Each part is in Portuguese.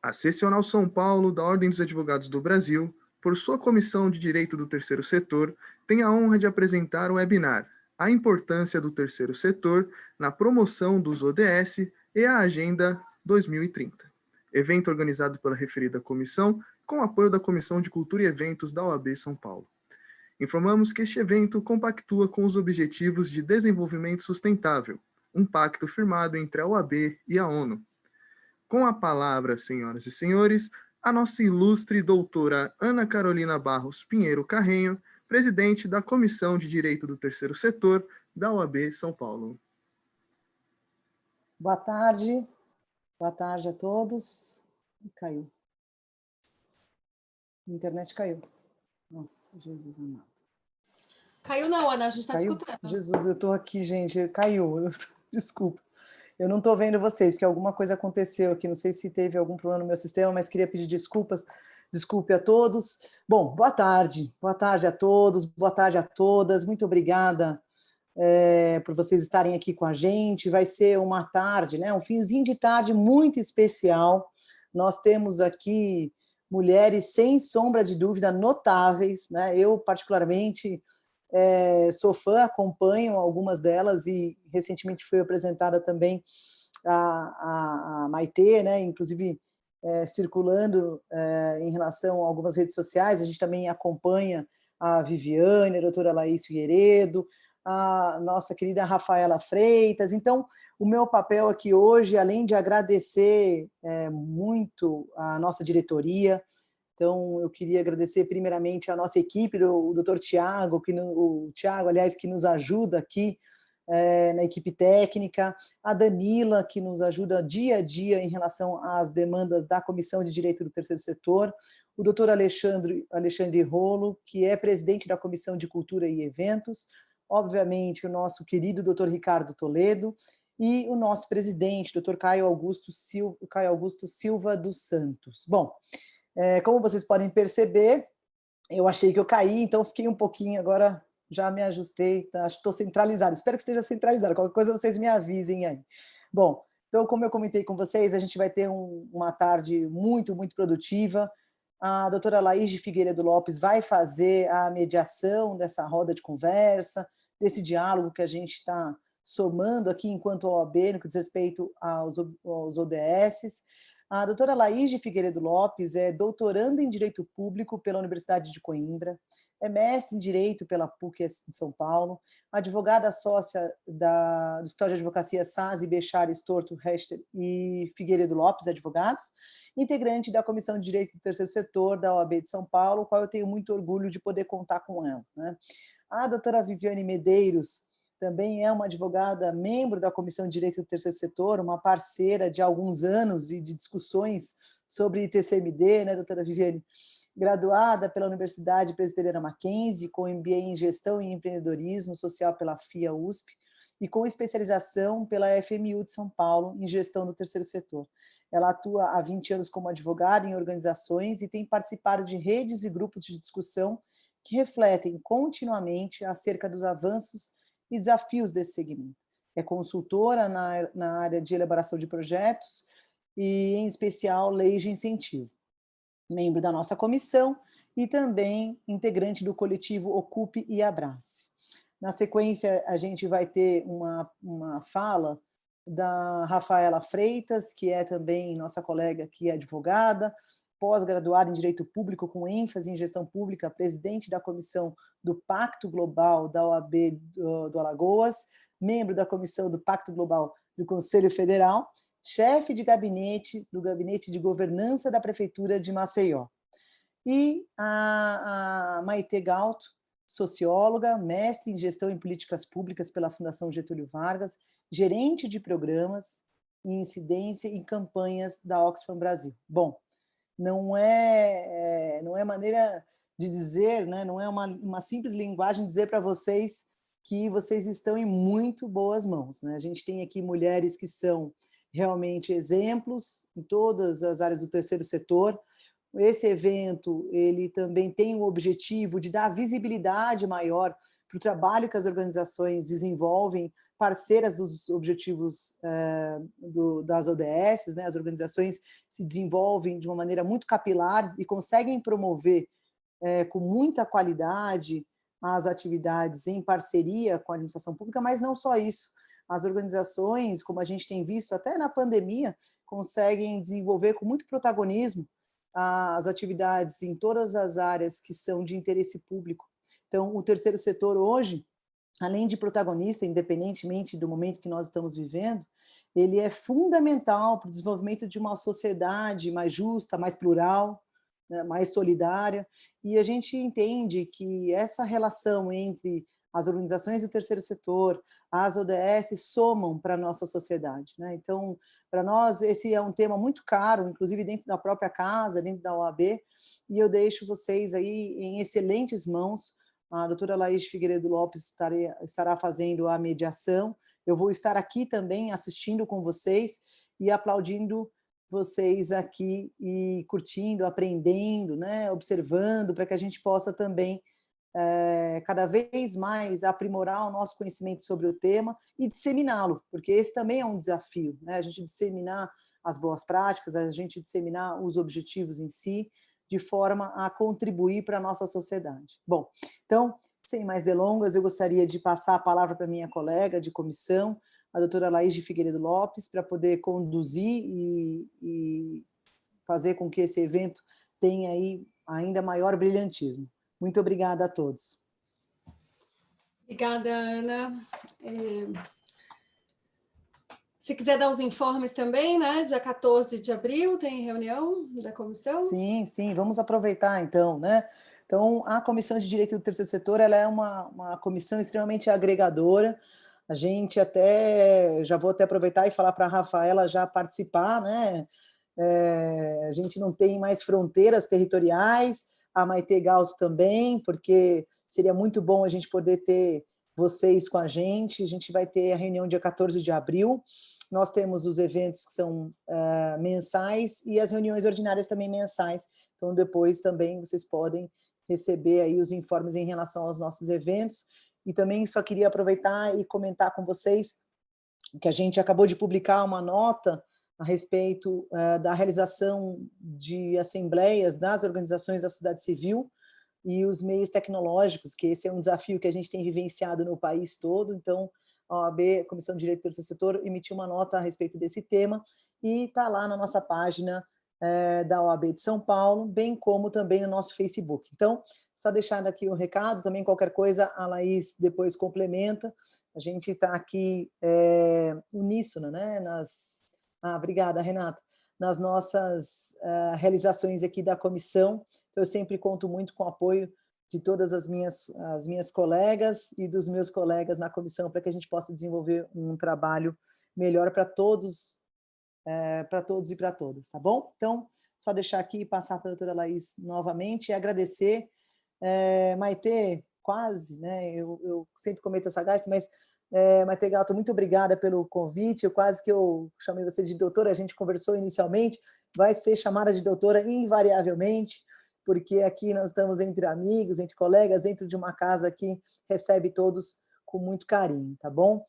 A Seccional São Paulo da Ordem dos Advogados do Brasil, por sua Comissão de Direito do Terceiro Setor, tem a honra de apresentar o webinar A Importância do Terceiro Setor na Promoção dos ODS e a Agenda 2030. Evento organizado pela referida comissão, com apoio da Comissão de Cultura e Eventos da OAB São Paulo. Informamos que este evento compactua com os Objetivos de Desenvolvimento Sustentável, um pacto firmado entre a OAB e a ONU. Com a palavra, senhoras e senhores, a nossa ilustre doutora Ana Carolina Barros Pinheiro Carrenho, presidente da Comissão de Direito do Terceiro Setor da OAB São Paulo. Boa tarde a todos. Caiu. A internet caiu. Nossa, Jesus amado. Caiu não, Ana, a gente está escutando. Jesus, eu estou aqui, gente, caiu. Desculpa. Eu não estou vendo vocês, porque alguma coisa aconteceu aqui, não sei se teve algum problema no meu sistema, mas queria pedir desculpas. Desculpe a todos. Bom, boa tarde a todos, boa tarde a todas, muito obrigada por vocês estarem aqui com a gente. Vai ser uma tarde, né, um finzinho de tarde muito especial. Nós temos aqui mulheres, sem sombra de dúvida, notáveis, né? Eu, particularmente, sou fã, acompanho algumas delas e recentemente foi apresentada também a Maitê, né? Inclusive circulando em relação a algumas redes sociais. A gente também acompanha a Viviane, a doutora Laís Figueiredo, a nossa querida Rafaela Freitas. Então, o meu papel aqui hoje, além de agradecer muito a nossa diretoria, então eu queria agradecer primeiramente a nossa equipe, o doutor Tiago, aliás, que nos ajuda aqui na equipe técnica, a Danila, que nos ajuda dia a dia em relação às demandas da Comissão de Direito do Terceiro Setor, o doutor Alexandre Rolo, que é presidente da Comissão de Cultura e Eventos, obviamente o nosso querido doutor Ricardo Toledo, e o nosso presidente, doutor Caio Augusto Silva dos Santos. Bom, como vocês podem perceber, eu achei que eu caí, então fiquei um pouquinho, agora já me ajustei, tá? Acho que estou centralizado, espero que esteja centralizado, qualquer coisa vocês me avisem aí. Bom, então como eu comentei com vocês, a gente vai ter uma tarde muito, muito produtiva. A doutora Laís de Figueiredo Lopes vai fazer a mediação dessa roda de conversa, desse diálogo que a gente está somando aqui enquanto OAB, no que diz respeito aos ODS. A doutora Laís de Figueiredo Lopes é doutoranda em Direito Público pela Universidade de Coimbra, é mestre em Direito pela PUC de São Paulo, advogada sócia do Escritório de Advocacia Sazzi, Bechara, Storto, Rechter e Figueiredo Lopes, advogados, integrante da Comissão de Direito do Terceiro Setor da OAB de São Paulo, qual eu tenho muito orgulho de poder contar com ela, né? A doutora Viviane Medeiros também é uma advogada, membro da Comissão de Direito do Terceiro Setor, uma parceira de alguns anos e de discussões sobre TCMD, né, doutora Viviane? Graduada pela Universidade Presbiteriana Mackenzie, com MBA em Gestão e Empreendedorismo Social pela FIA-USP e com especialização pela FMU de São Paulo em Gestão do Terceiro Setor. Ela atua há 20 anos como advogada em organizações e tem participado de redes e grupos de discussão que refletem continuamente acerca dos avanços e desafios desse segmento. É consultora na área de elaboração de projetos e, em especial, leis de incentivo. Membro da nossa comissão e também integrante do coletivo Ocupe e Abrace. Na sequência, a gente vai ter uma fala da Rafaela Freitas, que é também nossa colega que é advogada, pós-graduada em Direito Público com ênfase em Gestão Pública, presidente da Comissão do Pacto Global da OAB do Alagoas, membro da Comissão do Pacto Global do Conselho Federal, chefe de gabinete do Gabinete de Governança da Prefeitura de Maceió. E a Maitê Galto, socióloga, mestre em Gestão em Políticas Públicas pela Fundação Getúlio Vargas, gerente de programas em incidência e campanhas da Oxfam Brasil. Bom, não é maneira de dizer, né, não é uma simples linguagem dizer para vocês que vocês estão em muito boas mãos, né? A gente tem aqui mulheres que são realmente exemplos em todas as áreas do terceiro setor. Esse evento ele também tem o objetivo de dar visibilidade maior para o trabalho que as organizações desenvolvem parceiras dos objetivos das ODS, né? As organizações se desenvolvem de uma maneira muito capilar e conseguem promover com muita qualidade as atividades em parceria com a administração pública, mas não só isso. As organizações, como a gente tem visto até na pandemia, conseguem desenvolver com muito protagonismo as atividades em todas as áreas que são de interesse público. Então, o terceiro setor hoje, além de protagonista, independentemente do momento que nós estamos vivendo, ele é fundamental para o desenvolvimento de uma sociedade mais justa, mais plural, né, mais solidária, e a gente entende que essa relação entre as organizações do terceiro setor, as ODS, somam para a nossa sociedade, né? Então, para nós, esse é um tema muito caro, inclusive dentro da própria casa, dentro da OAB, e eu deixo vocês aí em excelentes mãos. A doutora Laís Figueiredo Lopes estará fazendo a mediação. Eu vou estar aqui também assistindo com vocês e aplaudindo vocês aqui e curtindo, aprendendo, né, observando, para que a gente possa também cada vez mais aprimorar o nosso conhecimento sobre o tema e disseminá-lo, porque esse também é um desafio, né? A gente disseminar as boas práticas, a gente disseminar os objetivos em si, de forma a contribuir para a nossa sociedade. Bom, então, sem mais delongas, eu gostaria de passar a palavra para minha colega de comissão, a doutora Laís de Figueiredo Lopes, para poder conduzir e fazer com que esse evento tenha aí ainda maior brilhantismo. Muito obrigada a todos. Obrigada, Ana. Se quiser dar os informes também, né? Dia 14 de abril tem reunião da comissão? Sim, vamos aproveitar então, né? Então, a Comissão de Direito do Terceiro Setor, ela é uma comissão extremamente agregadora. A gente já vou até aproveitar e falar para a Rafaela já participar, né? A gente não tem mais fronteiras territoriais, a Maite Galto também, porque seria muito bom a gente poder ter vocês com a gente vai ter a reunião dia 14 de abril, nós temos os eventos que são mensais e as reuniões ordinárias também mensais, então depois também vocês podem receber aí os informes em relação aos nossos eventos, e também só queria aproveitar e comentar com vocês que a gente acabou de publicar uma nota a respeito da realização de assembleias das organizações da sociedade civil e os meios tecnológicos, que esse é um desafio que a gente tem vivenciado no país todo. Então, a OAB, a Comissão de Direito do Terceiro Setor, emitiu uma nota a respeito desse tema e está lá na nossa página da OAB de São Paulo, bem como também no nosso Facebook. Então, só deixar aqui o recado, também qualquer coisa a Laís depois complementa. A gente está aqui uníssono, né, obrigada, Renata. Nas nossas realizações aqui da comissão, eu sempre conto muito com o apoio de todas as minhas colegas e dos meus colegas na comissão para que a gente possa desenvolver um trabalho melhor para todos e para todas, tá bom? Então, só deixar aqui e passar para a doutora Laís novamente e agradecer. Maite, quase, né? Eu sempre cometo essa gafe, mas Maite Galto, muito obrigada pelo convite. Eu chamei você de doutora, a gente conversou inicialmente, vai ser chamada de doutora invariavelmente, porque aqui nós estamos entre amigos, entre colegas, dentro de uma casa que recebe todos com muito carinho, tá bom?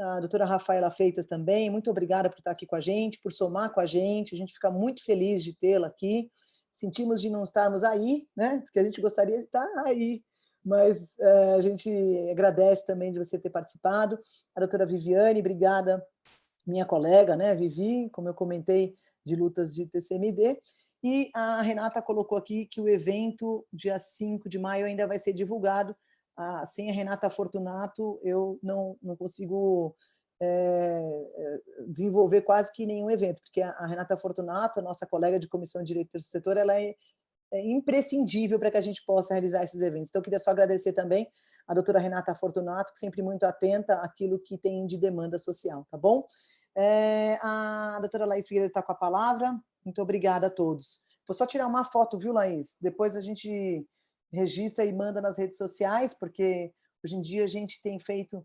A doutora Rafaela Freitas também, muito obrigada por estar aqui com a gente, por somar com a gente fica muito feliz de tê-la aqui, sentimos de não estarmos aí, né? Porque a gente gostaria de estar aí, mas a gente agradece também de você ter participado. A doutora Viviane, obrigada, minha colega, né, Vivi, como eu comentei, de lutas de TCMD, e a Renata colocou aqui que o evento, dia 5 de maio, ainda vai ser divulgado. Sem a Renata Fortunato, eu não consigo desenvolver quase que nenhum evento, porque a Renata Fortunato, a nossa colega de Comissão de Direito do Terceiro Setor, ela é imprescindível para que a gente possa realizar esses eventos. Então, eu queria só agradecer também a doutora Renata Fortunato, que sempre muito atenta àquilo que tem de demanda social, tá bom? A doutora Laís Figueiredo está com a palavra. Muito obrigada a todos. Vou só tirar uma foto, viu, Laís? Depois a gente registra e manda nas redes sociais, porque hoje em dia a gente tem feito...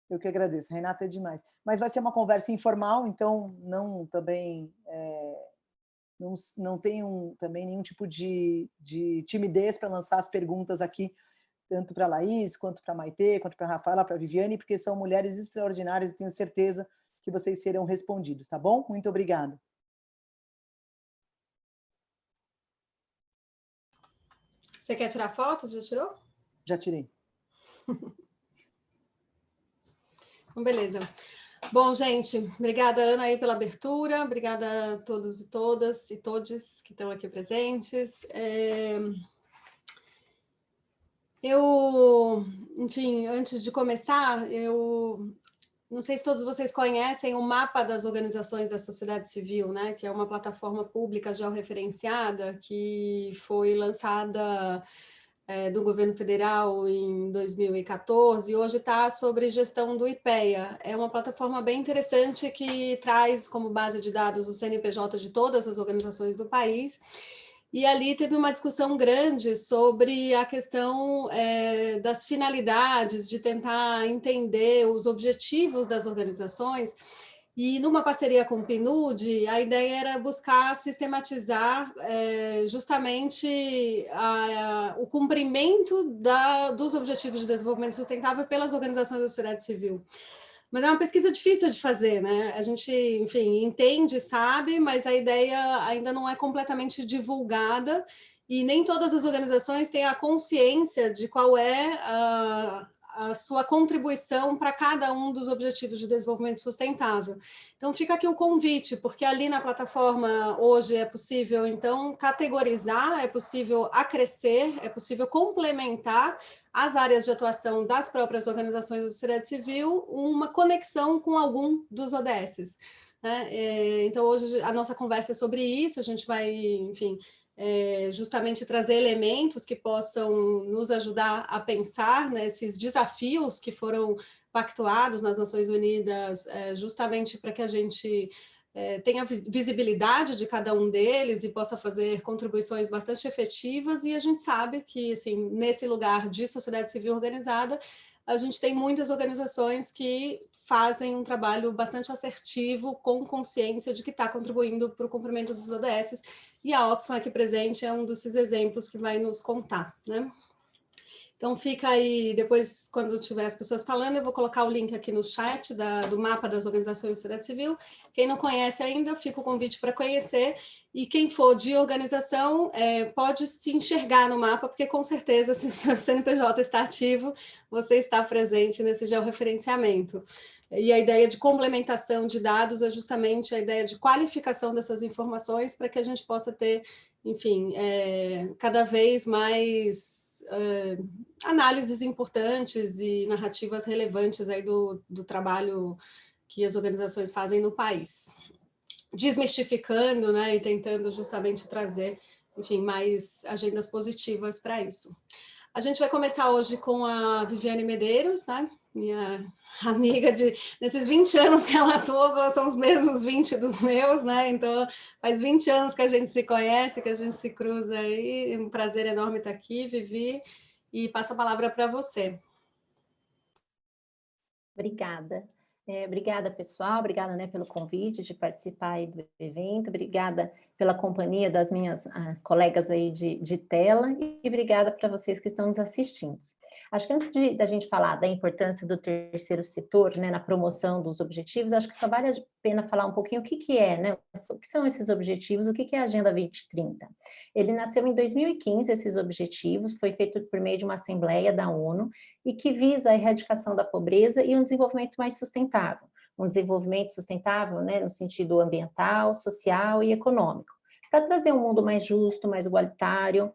Eu que agradeço, Renata é demais. Mas vai ser uma conversa informal, então também não tenho também nenhum tipo de timidez para lançar as perguntas aqui tanto para a Laís, quanto para a Maitê, quanto para a Rafaela, para a Viviane, porque são mulheres extraordinárias e tenho certeza que vocês serão respondidos, tá bom? Muito obrigada. Você quer tirar fotos? Já tirou? Já tirei. Então, beleza. Bom, gente, obrigada, Ana, aí pela abertura, obrigada a todos e todas e todes que estão aqui presentes. Enfim, antes de começar, eu não sei se todos vocês conhecem o Mapa das Organizações da Sociedade Civil, né, que é uma plataforma pública georreferenciada que foi lançada do governo federal em 2014 e hoje está sobre gestão do IPEA. É uma plataforma bem interessante que traz como base de dados o CNPJ de todas as organizações do país. E ali teve uma discussão grande sobre a questão das finalidades, de tentar entender os objetivos das organizações. E numa parceria com o PNUD, a ideia era buscar sistematizar justamente o cumprimento dos Objetivos de Desenvolvimento Sustentável pelas organizações da sociedade civil. Mas é uma pesquisa difícil de fazer, né? A gente, enfim, entende, sabe, mas a ideia ainda não é completamente divulgada e nem todas as organizações têm a consciência de qual é a sua contribuição para cada um dos Objetivos de Desenvolvimento Sustentável. Então, fica aqui o convite, porque ali na plataforma hoje é possível, então, categorizar, é possível acrescer, é possível complementar as áreas de atuação das próprias organizações da sociedade civil, uma conexão com algum dos ODSs. Né? Então, hoje a nossa conversa é sobre isso, a gente vai, enfim, justamente trazer elementos que possam nos ajudar a pensar nesses desafios que foram pactuados nas Nações Unidas, justamente para que a gente tenha visibilidade de cada um deles e possa fazer contribuições bastante efetivas, e a gente sabe que, assim, nesse lugar de sociedade civil organizada, a gente tem muitas organizações que fazem um trabalho bastante assertivo, com consciência de que está contribuindo para o cumprimento dos ODS, e a Oxfam aqui presente é um desses exemplos que vai nos contar, né? Então fica aí, depois, quando tiver as pessoas falando, eu vou colocar o link aqui no chat do mapa das organizações da sociedade civil. Quem não conhece ainda, fica o convite para conhecer. E quem for de organização pode se enxergar no mapa, porque com certeza, se o seu CNPJ está ativo, você está presente nesse georreferenciamento. E a ideia de complementação de dados é justamente a ideia de qualificação dessas informações para que a gente possa ter, enfim, cada vez mais análises importantes e narrativas relevantes aí do trabalho que as organizações fazem no país. Desmistificando, né, e tentando justamente trazer, enfim, mais agendas positivas para isso. A gente vai começar hoje com a Viviane Medeiros, né, minha amiga nesses 20 anos que ela atua, são os mesmos 20 dos meus, né, então faz 20 anos que a gente se conhece, que a gente se cruza aí, é um prazer enorme estar aqui, Vivi, e passo a palavra para você. Obrigada. Obrigada, pessoal, obrigada, né, pelo convite de participar aí do evento, obrigada pela companhia das minhas colegas aí de tela e obrigada para vocês que estão nos assistindo. Acho que antes da gente falar da importância do terceiro setor, né, na promoção dos objetivos, acho que só vale a pena falar um pouquinho o que é, né, o que são esses objetivos, o que é a Agenda 2030. Ele nasceu em 2015, esses objetivos, foi feito por meio de uma assembleia da ONU e que visa a erradicação da pobreza e um desenvolvimento mais sustentável. Um desenvolvimento sustentável, né, no sentido ambiental, social e econômico, para trazer um mundo mais justo, mais igualitário,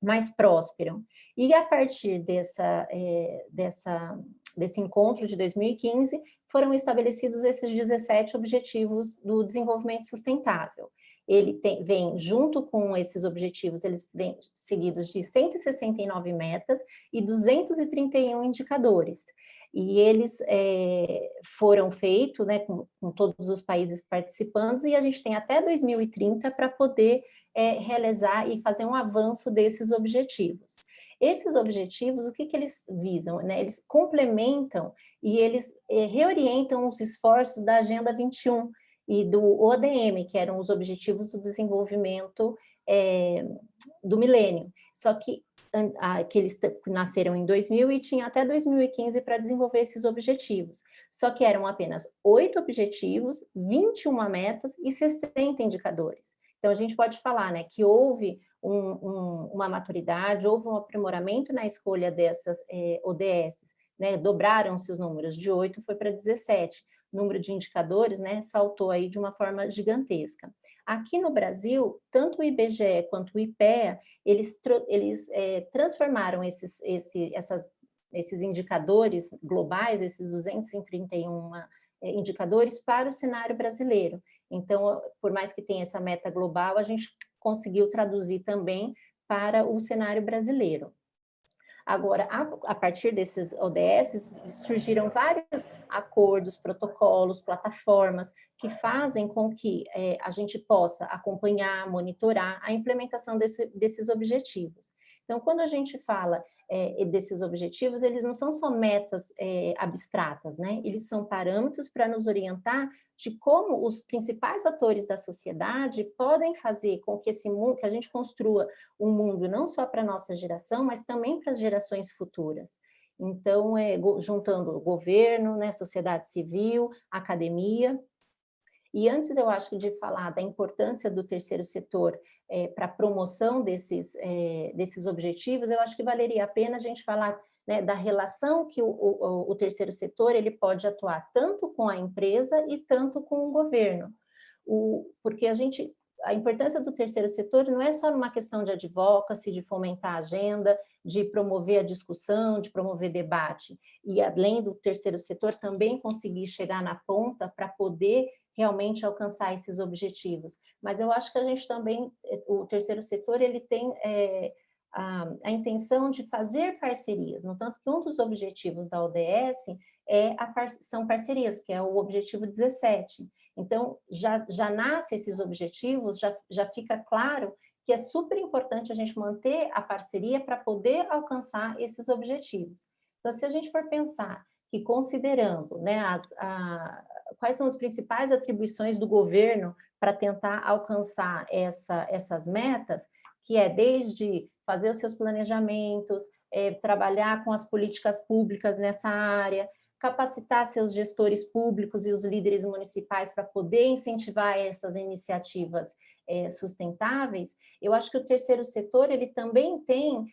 mais próspero. E a partir desse encontro de 2015, foram estabelecidos esses 17 objetivos do desenvolvimento sustentável. Ele vem, junto com esses objetivos, eles vêm seguidos de 169 metas e 231 indicadores. E eles foram feitos, né, com todos os países participando, e a gente tem até 2030 para poder realizar e fazer um avanço desses objetivos. Esses objetivos, o que eles visam? Né? Eles complementam e eles reorientam os esforços da Agenda 21 e do ODM, que eram os Objetivos do Desenvolvimento do Milênio. Só que que eles nasceram em 2000 e tinha até 2015 para desenvolver esses objetivos. Só que eram apenas 8 objetivos, 21 metas e 60 indicadores. Então, a gente pode falar, né, que houve uma maturidade, houve um aprimoramento na escolha dessas ODS, né, dobraram-se os números, de 8 foi para 17. O número de indicadores, né, saltou aí de uma forma gigantesca. Aqui no Brasil, tanto o IBGE quanto o IPEA, eles transformaram esses indicadores globais, esses 231 indicadores, para o cenário brasileiro. Então, por mais que tenha essa meta global, a gente conseguiu traduzir também para o cenário brasileiro. Agora, a partir desses ODS, surgiram vários acordos, protocolos, plataformas que fazem com que a gente possa acompanhar, monitorar a implementação desses objetivos. Então, quando a gente fala desses objetivos, eles não são só metas abstratas, né? Eles são parâmetros para nos orientar de como os principais atores da sociedade podem fazer com que esse mundo, que a gente construa um mundo não só para a nossa geração, mas também para as gerações futuras. Então, juntando o governo, né, sociedade civil, academia. E antes, eu acho, de falar da importância do terceiro setor para a promoção desses objetivos, eu acho que valeria a pena a gente falar, né, da relação que o terceiro setor ele pode atuar tanto com a empresa e tanto com o governo. Porque a importância do terceiro setor não é só numa questão de advocacy, de fomentar a agenda, de promover a discussão, de promover debate. E além do terceiro setor, também conseguir chegar na ponta para poder realmente alcançar esses objetivos. Mas eu acho que a gente também, o terceiro setor, ele tem a intenção de fazer parcerias, no tanto que um dos objetivos da ODS são parcerias, que é o objetivo 17. Então, já nasce esses objetivos, já fica claro que é super importante a gente manter a parceria para poder alcançar esses objetivos. Então, se a gente for pensar que considerando, né, quais são as principais atribuições do governo para tentar alcançar essas metas, que é desde fazer os seus planejamentos, trabalhar com as políticas públicas nessa área, capacitar seus gestores públicos e os líderes municipais para poder incentivar essas iniciativas sustentáveis. Eu acho que o terceiro setor ele também tem,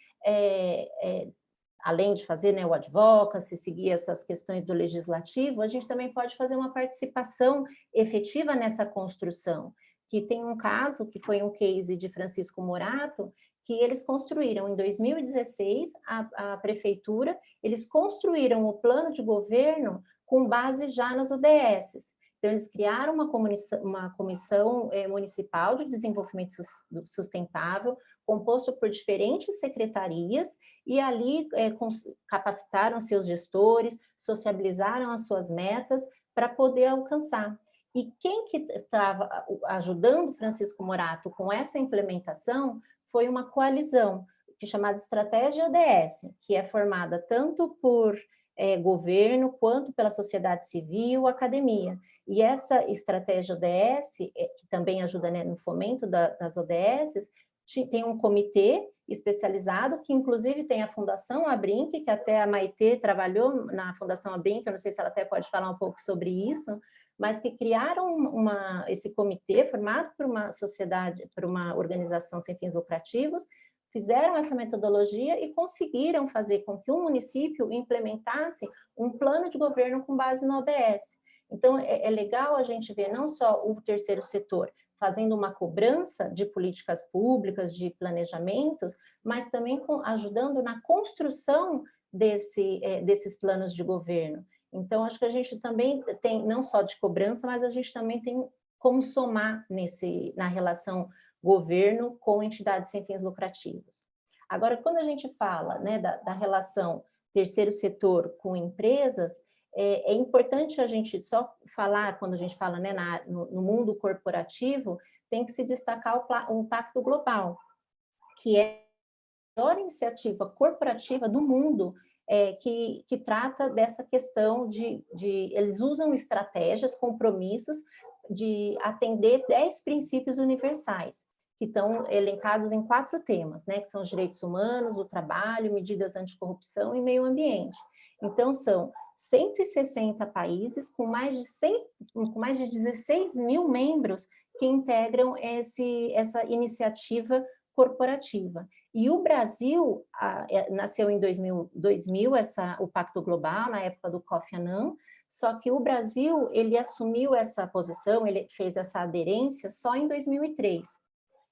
além de fazer, né, o advocacy, seguir essas questões do legislativo, a gente também pode fazer uma participação efetiva nessa construção, que tem um caso, que foi um case de Francisco Morato, que eles construíram em 2016, a prefeitura, eles construíram o plano de governo com base já nas ODSs. Então, eles criaram uma comissão municipal de desenvolvimento sustentável, composto por diferentes secretarias, e ali capacitaram seus gestores, sociabilizaram as suas metas para poder alcançar. E quem que estava ajudando Francisco Morato com essa implementação foi uma coalizão, que é chamada Estratégia ODS, que é formada tanto por governo, quanto pela sociedade civil, academia. E essa estratégia ODS, que também ajuda, né, no fomento das ODSs, tem um comitê especializado, que inclusive tem a Fundação Abrinq, que até a Maitê trabalhou na Fundação Abrinq, eu não sei se ela até pode falar um pouco sobre isso, mas que criaram esse comitê formado por uma sociedade, por uma organização sem fins lucrativos, fizeram essa metodologia e conseguiram fazer com que o município implementasse um plano de governo com base no ODS. Então, é legal a gente ver não só o terceiro setor fazendo uma cobrança de políticas públicas, de planejamentos, mas também ajudando na construção desses planos de governo. Então, acho que a gente também tem, não só de cobrança, mas a gente também tem como somar na relação governo com entidades sem fins lucrativos. Agora, quando a gente fala, né, da relação terceiro setor com empresas, é importante a gente só falar, quando a gente fala, né, no mundo corporativo, tem que se destacar o Pacto Global, que é a maior iniciativa corporativa do mundo, que trata dessa questão eles usam estratégias, compromissos de atender 10 princípios universais. que estão elencados em 4 temas, né, que são os direitos humanos, o trabalho, medidas anticorrupção e meio ambiente. Então, são 160 países com mais de 16 mil membros que integram essa iniciativa corporativa. E o Brasil nasceu em 2000 o Pacto Global, na época do Kofi Annan, só que o Brasil, ele assumiu essa posição, ele fez essa aderência só em 2003.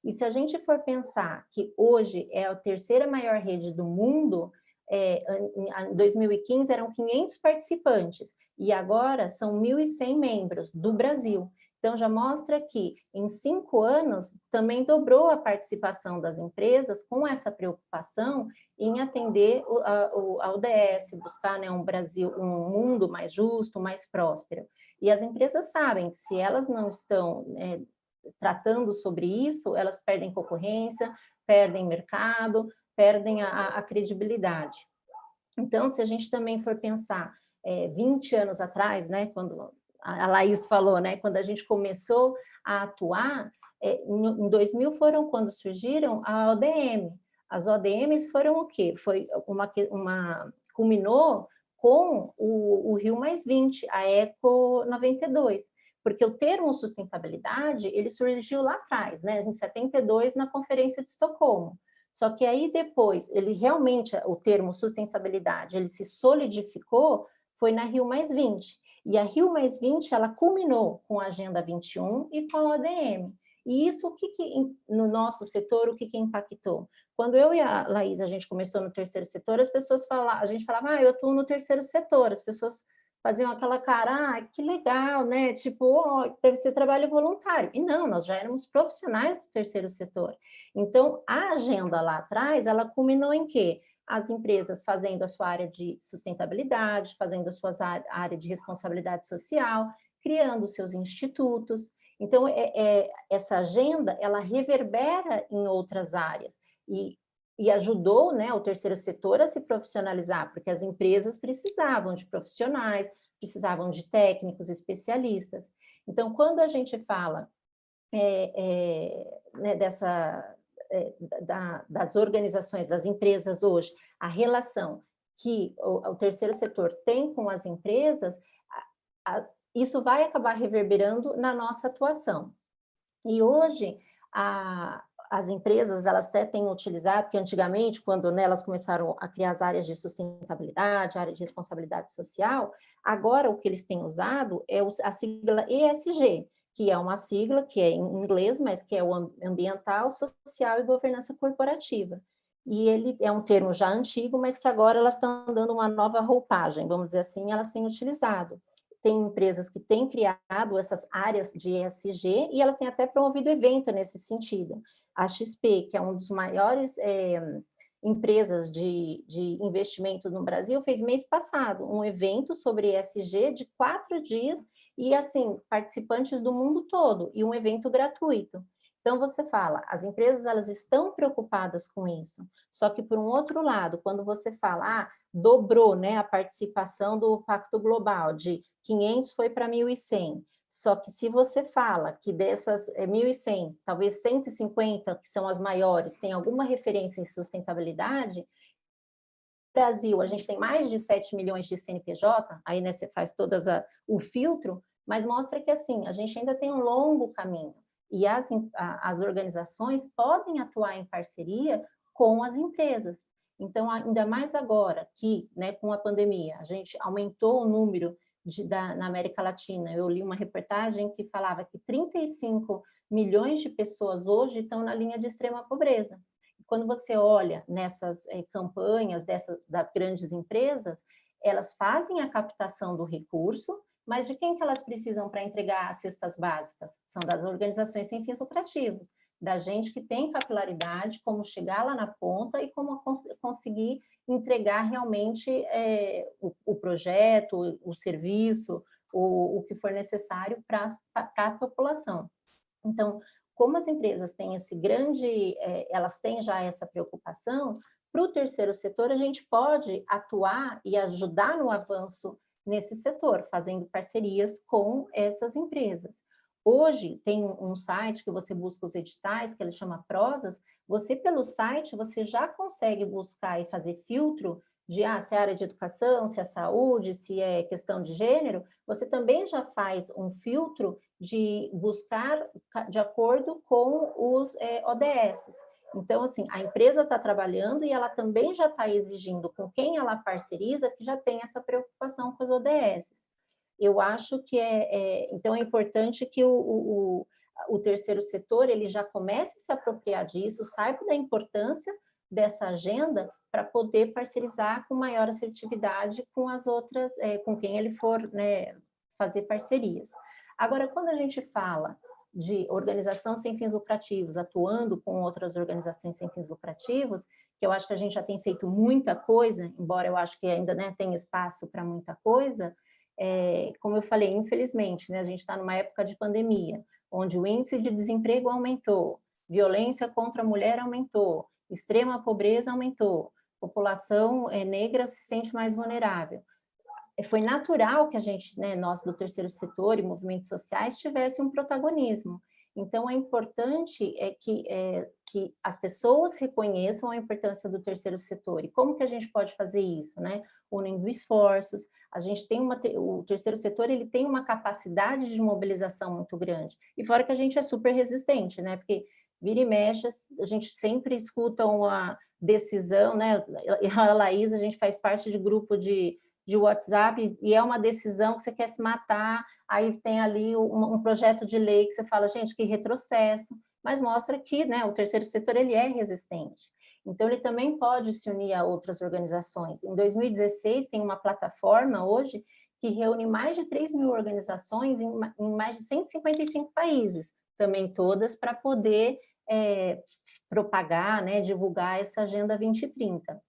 E se a gente for pensar que hoje é a terceira maior rede do mundo, em 2015 eram 500 participantes, e agora são 1.100 membros do Brasil. Então, já mostra que em 5 anos também dobrou a participação das empresas com essa preocupação em atender a ODS, buscar, né, um mundo mais justo, mais próspero. E as empresas sabem que se elas não estão tratando sobre isso, elas perdem concorrência, perdem mercado, perdem a credibilidade. Então, se a gente também for pensar 20 anos atrás, né, quando a Laís falou, né, quando a gente começou a atuar, em 2000 foram quando surgiram a ODM. As ODMs foram o quê? Foi culminou com o Rio+20, a Eco 92, porque o termo sustentabilidade, ele surgiu lá atrás, né, em 72, na Conferência de Estocolmo. Só que aí depois, ele realmente, o termo sustentabilidade, ele se solidificou, foi na Rio+20. E a Rio+20, ela culminou com a Agenda 21 e com a ODM. E isso, no nosso setor, o que impactou? Quando eu e a Laís, a gente começou no terceiro setor, a gente falava, eu atuo no terceiro setor, as pessoas faziam aquela cara, que legal, né? Tipo, deve ser trabalho voluntário. E não, nós já éramos profissionais do terceiro setor. Então, a agenda lá atrás, ela culminou em quê? As empresas fazendo a sua área de sustentabilidade, fazendo a sua área de responsabilidade social, criando seus institutos. Então, essa agenda, ela reverbera em outras áreas e ajudou, né, o terceiro setor a se profissionalizar, porque as empresas precisavam de profissionais, precisavam de técnicos, especialistas. Então, quando a gente fala né, das organizações, das empresas hoje, a relação que o terceiro setor tem com as empresas, isso vai acabar reverberando na nossa atuação. E hoje, as empresas, elas até têm utilizado, que antigamente, quando elas começaram a criar as áreas de sustentabilidade, a área de responsabilidade social, agora o que eles têm usado é a sigla ESG, que é uma sigla que é em inglês, mas que é o ambiental, social e governança corporativa. E ele é um termo já antigo, mas que agora elas estão dando uma nova roupagem, vamos dizer assim, elas têm utilizado. Tem empresas que têm criado essas áreas de ESG e elas têm até promovido evento nesse sentido. A XP, que é uma das maiores empresas de investimento no Brasil, fez mês passado um evento sobre ESG de 4 dias e, assim, participantes do mundo todo, e um evento gratuito. Então, você fala, as empresas, elas estão preocupadas com isso, só que, por um outro lado, quando você fala, dobrou, né, a participação do Pacto Global, de 500 foi para 1.100, só que se você fala que dessas 1.100, talvez 150, que são as maiores, tem alguma referência em sustentabilidade, no Brasil, a gente tem mais de 7 milhões de CNPJ, aí, né, você faz o filtro, mas mostra que, assim, a gente ainda tem um longo caminho. E as organizações podem atuar em parceria com as empresas. Então, ainda mais agora que, né, com a pandemia, a gente aumentou o número na América Latina. Eu li uma reportagem que falava que 35 milhões de pessoas hoje estão na linha de extrema pobreza. Quando você olha nessas campanhas das grandes empresas, elas fazem a captação do recurso, mas de quem que elas precisam para entregar as cestas básicas? São das organizações sem fins lucrativos, da gente que tem capilaridade, como chegar lá na ponta e como conseguir entregar realmente o projeto, o serviço, o que for necessário para a população. Então, como as empresas têm elas têm já essa preocupação, para o terceiro setor a gente pode atuar e ajudar no avanço nesse setor, fazendo parcerias com essas empresas. Hoje tem um site que você busca os editais, que ele chama Prosas, você pelo site, você já consegue buscar e fazer filtro de se é área de educação, se é saúde, se é questão de gênero, você também já faz um filtro de buscar de acordo com os ODS. Então, assim, a empresa está trabalhando e ela também já está exigindo com quem ela parceriza que já tem essa preocupação com os ODS. Eu acho que então é importante que o terceiro setor ele já comece a se apropriar disso, saiba da importância dessa agenda para poder parcerizar com maior assertividade com as outras, com quem ele for, né, fazer parcerias. Agora, quando a gente fala de organização sem fins lucrativos, atuando com outras organizações sem fins lucrativos, que eu acho que a gente já tem feito muita coisa, embora eu acho que ainda, né, tem espaço para muita coisa, como eu falei, infelizmente, né, a gente está numa época de pandemia, onde o índice de desemprego aumentou, violência contra a mulher aumentou, extrema pobreza aumentou, população negra se sente mais vulnerável. Foi natural que a gente, né, nós do terceiro setor e movimentos sociais, tivesse um protagonismo. Então, é importante que as pessoas reconheçam a importância do terceiro setor. E como que a gente pode fazer isso, né? Unindo esforços. A gente tem o terceiro setor, ele tem uma capacidade de mobilização muito grande. E fora que a gente é super resistente, né? Porque vira e mexe, a gente sempre escuta uma decisão, né? A Laís, a gente faz parte de grupo de WhatsApp, e é uma decisão que você quer se matar, aí tem ali um projeto de lei que você fala, gente, que retrocesso, mas mostra que, né, o terceiro setor ele é resistente. Então, ele também pode se unir a outras organizações. Em 2016, tem uma plataforma hoje que reúne mais de 3 mil organizações em mais de 155 países, também todas para poder propagar, né, divulgar essa Agenda 2030.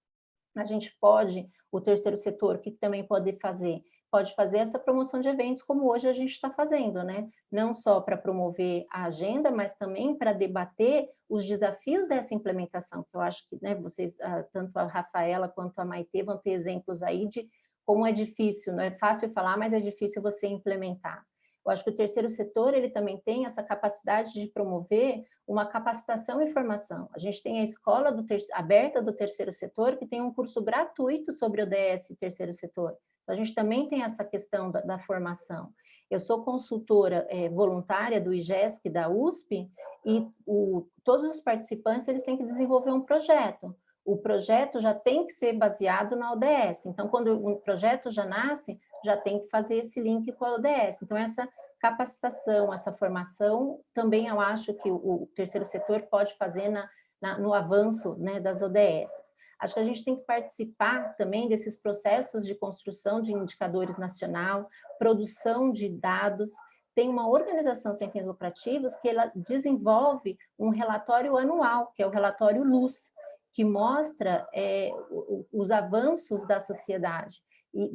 A gente pode, o terceiro setor, o que também pode fazer? Pode fazer essa promoção de eventos, como hoje a gente está fazendo, né? Não só para promover a agenda, mas também para debater os desafios dessa implementação, que eu acho que, né, vocês, tanto a Rafaela quanto a Maitê, vão ter exemplos aí de como é difícil, não é fácil falar, mas é difícil você implementar. Eu acho que o terceiro setor, ele também tem essa capacidade de promover uma capacitação e formação. A gente tem a escola aberta do terceiro setor, que tem um curso gratuito sobre o ODS e terceiro setor. Então, a gente também tem essa questão da formação. Eu sou consultora voluntária do IGESC da USP, e todos os participantes eles têm que desenvolver um projeto. O projeto já tem que ser baseado na ODS. Então, quando o projeto já nasce, já tem que fazer esse link com a ODS. Então, essa capacitação, essa formação, também eu acho que o terceiro setor pode fazer no avanço, né, das ODS. Acho que a gente tem que participar também desses processos de construção de indicadores nacional, produção de dados. Tem uma organização sem fins lucrativos que ela desenvolve um relatório anual, que é o relatório LUZ, que mostra os avanços da sociedade e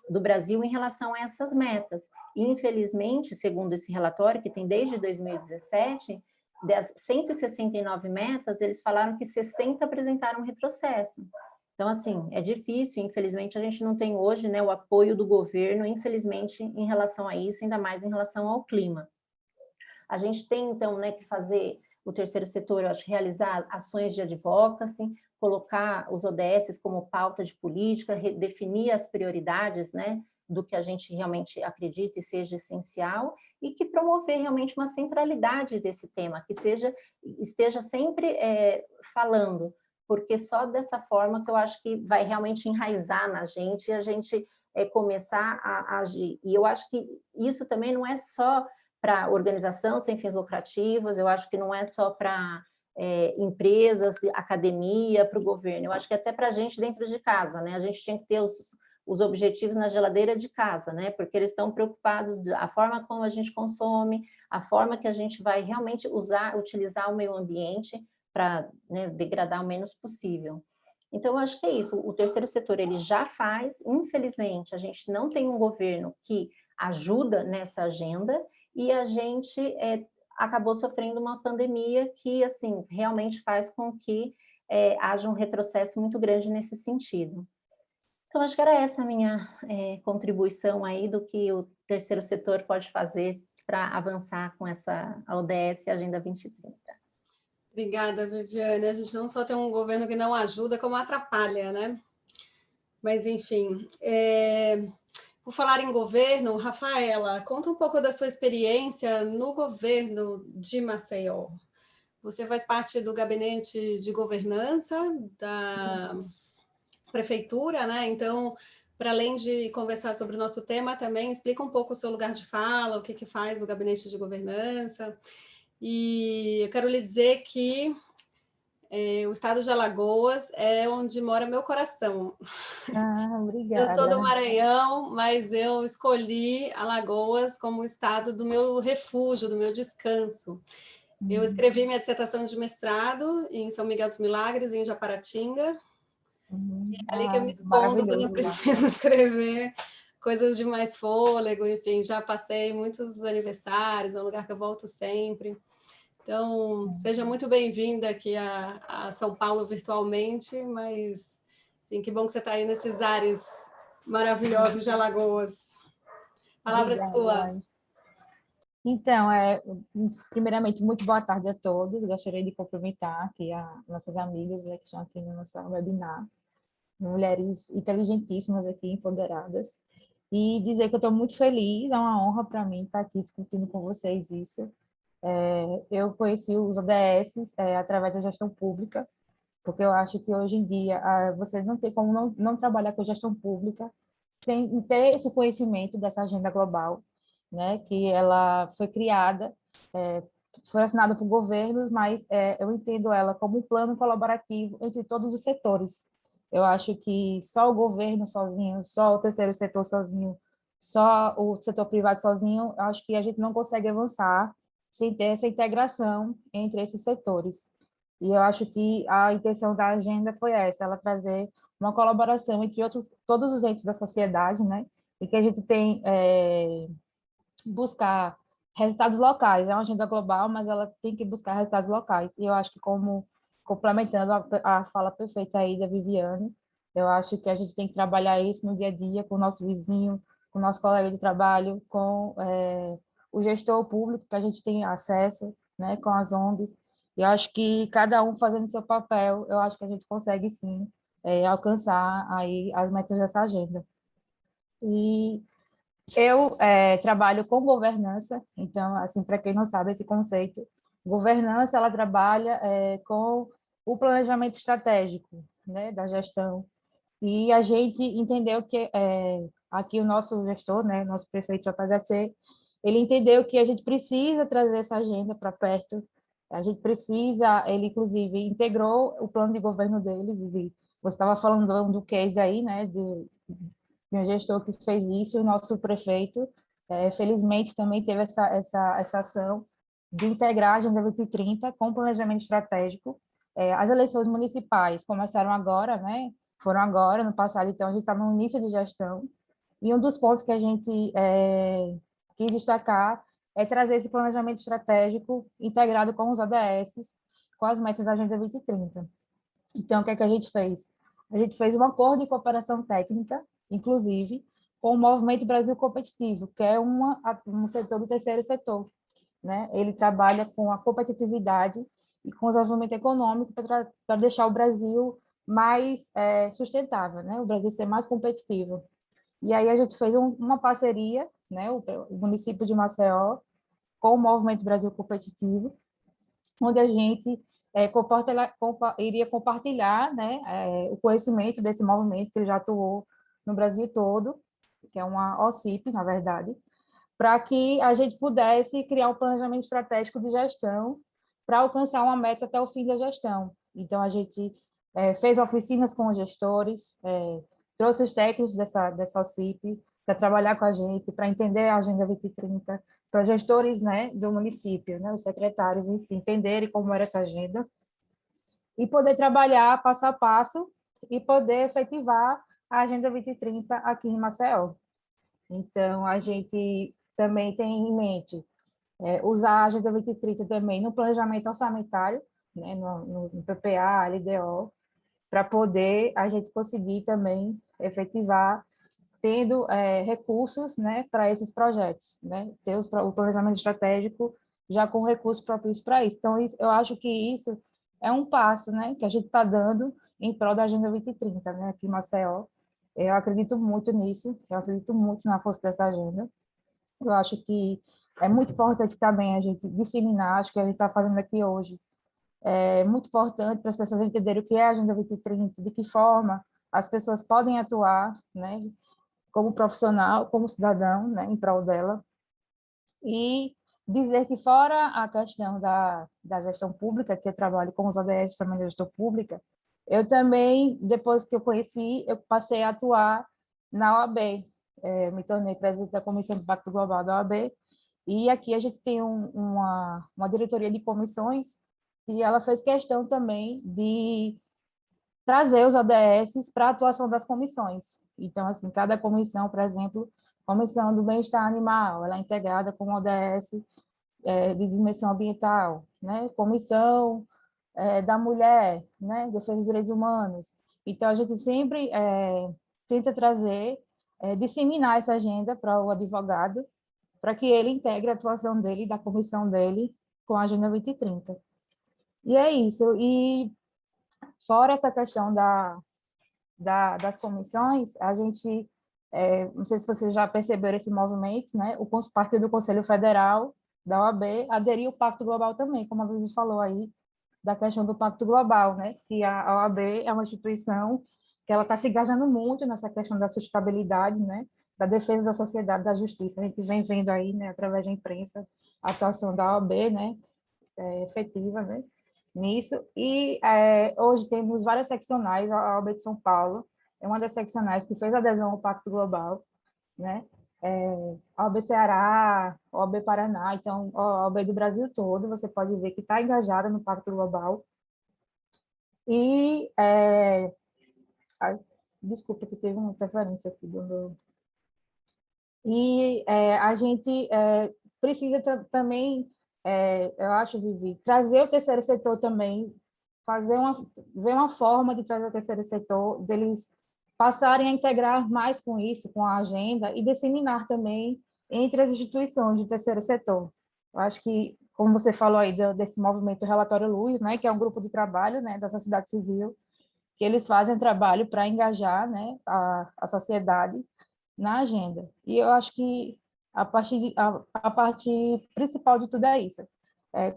do Brasil em relação a essas metas. E, infelizmente, segundo esse relatório, que tem desde 2017, das 169 metas, eles falaram que 60 apresentaram retrocesso. Então, assim, é difícil, infelizmente, a gente não tem hoje, né, o apoio do governo, infelizmente, em relação a isso, ainda mais em relação ao clima. A gente tem, então, né, que fazer o terceiro setor, eu acho, realizar ações de advocacy, colocar os ODS como pauta de política, definir as prioridades, né, do que a gente realmente acredita e seja essencial, e que promover realmente uma centralidade desse tema, que esteja sempre falando, porque só dessa forma que eu acho que vai realmente enraizar na gente e a gente começar a agir. E eu acho que isso também não é só para organização sem fins lucrativos, eu acho que não é só para empresas, academia, para o governo, eu acho que até para a gente dentro de casa, né? A gente tinha que ter os objetivos na geladeira de casa, né? Porque eles estão preocupados a forma como a gente consome, a forma que a gente vai realmente utilizar o meio ambiente para, né, degradar o menos possível. Então, eu acho que é isso. O terceiro setor, ele já faz, infelizmente, a gente não tem um governo que ajuda nessa agenda, e a gente acabou sofrendo uma pandemia que, assim, realmente faz com que haja um retrocesso muito grande nesse sentido. Então, acho que era essa a minha contribuição aí do que o terceiro setor pode fazer para avançar com essa ODS Agenda 2030. Obrigada, Viviane. A gente não só tem um governo que não ajuda, como atrapalha, né? Mas, enfim, por falar em governo, Rafaela, conta um pouco da sua experiência no governo de Maceió. Você faz parte do gabinete de governança da prefeitura, né? Então, para além de conversar sobre o nosso tema, também explica um pouco o seu lugar de fala, o que faz no gabinete de governança. E eu quero lhe dizer que o estado de Alagoas é onde mora meu coração. Obrigada. Eu sou do Maranhão, mas eu escolhi Alagoas como o estado do meu refúgio, do meu descanso. Eu escrevi minha dissertação de mestrado em São Miguel dos Milagres, em Japaratinga. É ali que eu me escondo quando eu preciso escrever coisas de mais fôlego, enfim, já passei muitos aniversários, é um lugar que eu volto sempre. Então, seja muito bem-vinda aqui a São Paulo virtualmente, mas enfim, que bom que você está aí nesses ares maravilhosos de Alagoas. Palavra é sua. Então, primeiramente, muito boa tarde a todos. Gostaria de cumprimentar aqui as nossas amigas, né, que estão aqui no nosso webinar, mulheres inteligentíssimas aqui, empoderadas, e dizer que eu estou muito feliz, é uma honra para mim estar aqui discutindo com vocês isso. Eu conheci os ODS através da gestão pública, porque eu acho que hoje em dia você não tem como não trabalhar com gestão pública sem ter esse conhecimento dessa agenda global, né, que ela foi criada, foi assinada por governos, mas eu entendo ela como um plano colaborativo entre todos os setores. Eu acho que só o governo sozinho, só o terceiro setor sozinho, só o setor privado sozinho, eu acho que a gente não consegue avançar sem ter essa integração entre esses setores. E eu acho que a intenção da agenda foi essa, ela trazer uma colaboração entre todos os entes da sociedade, né? E que a gente tem buscar resultados locais. É uma agenda global, mas ela tem que buscar resultados locais. E eu acho que, como complementando a fala perfeita aí da Viviane, eu acho que a gente tem que trabalhar isso no dia a dia com o nosso vizinho, com o nosso colega de trabalho, com o gestor público que a gente tem acesso, né, com as ONGs. E eu acho que cada um fazendo seu papel, eu acho que a gente consegue, sim, alcançar aí as metas dessa agenda. E eu trabalho com governança, então, assim, para quem não sabe esse conceito, governança, ela trabalha com o planejamento estratégico, né, da gestão. E a gente entendeu que aqui o nosso gestor, né, nosso prefeito JHC, ele entendeu que a gente precisa trazer essa agenda para perto, a gente precisa, ele inclusive integrou o plano de governo dele, Vivi. Você estava falando do case aí, né, de um gestor que fez isso, e o nosso prefeito, felizmente, também teve essa ação de integrar a Agenda 2030 com o planejamento estratégico. As eleições municipais começaram agora, né? Foram agora, no passado, então a gente está no início de gestão, e um dos pontos que a gente quis destacar é trazer esse planejamento estratégico integrado com os ODS, com as metas da Agenda 2030. Então, o que é que a gente fez? A gente fez um acordo de cooperação técnica, inclusive, com o Movimento Brasil Competitivo, que é um setor do terceiro setor, né? Ele trabalha com a competitividade e com o desenvolvimento econômico para deixar o Brasil mais sustentável, né? O Brasil ser mais competitivo. E aí a gente fez uma parceria, né? O município de Maceió com o Movimento Brasil Competitivo, onde a gente iria compartilhar, né, o conhecimento desse movimento que ele já atuou no Brasil todo, que é uma OCIP, na verdade, para que a gente pudesse criar um planejamento estratégico de gestão para alcançar uma meta até o fim da gestão. Então, a gente fez oficinas com os gestores, trouxe os técnicos dessa OCIP para trabalhar com a gente, para entender a Agenda 2030, para os gestores, né, do município, né, os secretários em si, entenderem como era essa agenda, e poder trabalhar passo a passo e poder efetivar a Agenda 2030 aqui em Maceió. Então, a gente também tem em mente usar a Agenda 2030 também no planejamento orçamentário, né, no PPA, LDO, para poder a gente conseguir também efetivar, tendo recursos, né, para esses projetos, né, ter o planejamento estratégico já com recursos próprios para isso. Então, eu acho que isso é um passo, né, que a gente está dando em prol da Agenda 2030, né, aqui em Maceió. Eu acredito muito nisso, eu acredito muito na força dessa agenda. Eu acho que é muito importante também a gente disseminar, acho que a gente está fazendo aqui hoje, é muito importante para as pessoas entenderem o que é a Agenda 2030, de que forma as pessoas podem atuar, né, como profissional, como cidadão, né, em prol dela, e dizer que fora a questão da gestão pública, que eu trabalho com os ODS também da gestão pública, eu também, depois que eu conheci, eu passei a atuar na OAB, me tornei presidente da Comissão do Pacto Global da OAB, e aqui a gente tem uma diretoria de comissões, e ela fez questão também de trazer os ODS para a atuação das comissões. Então, assim, cada comissão, por exemplo, comissão do bem-estar animal, ela é integrada com o ODS de dimensão ambiental, né? Comissão da mulher, né? Defesa dos direitos humanos. Então, a gente sempre tenta trazer, disseminar essa agenda para o advogado, para que ele integre a atuação dele, da comissão dele, com a Agenda 2030. E é isso. E fora essa questão das comissões, a gente, não sei se vocês já perceberam esse movimento, né? O Partido do Conselho Federal da OAB aderiu ao Pacto Global também, como a Vivi falou aí, da questão do Pacto Global, né? Que a OAB é uma instituição que ela está se engajando muito nessa questão da sustentabilidade, né? Da defesa da sociedade, da justiça. A gente vem vendo aí, né, através da imprensa, a atuação da OAB, né? Efetiva, né? Nisso. E hoje temos várias seccionais, a OAB de São Paulo é uma das seccionais que fez adesão ao Pacto Global, né? A OAB Ceará, a OAB Paraná, então a OAB do Brasil todo, você pode ver que está engajada no Pacto Global. E, desculpa que teve uma interferência aqui do meu... E a gente precisa também, eu acho, Vivi, trazer o terceiro setor também, ver uma forma de trazer o terceiro setor, deles passarem a integrar mais com isso, com a agenda, e disseminar também entre as instituições do terceiro setor. Eu acho que, como você falou aí desse movimento Relatório Luz, né, que é um grupo de trabalho, né, da sociedade civil, que eles fazem trabalho para engajar, né, a sociedade na agenda. E eu acho que a parte principal de tudo é isso.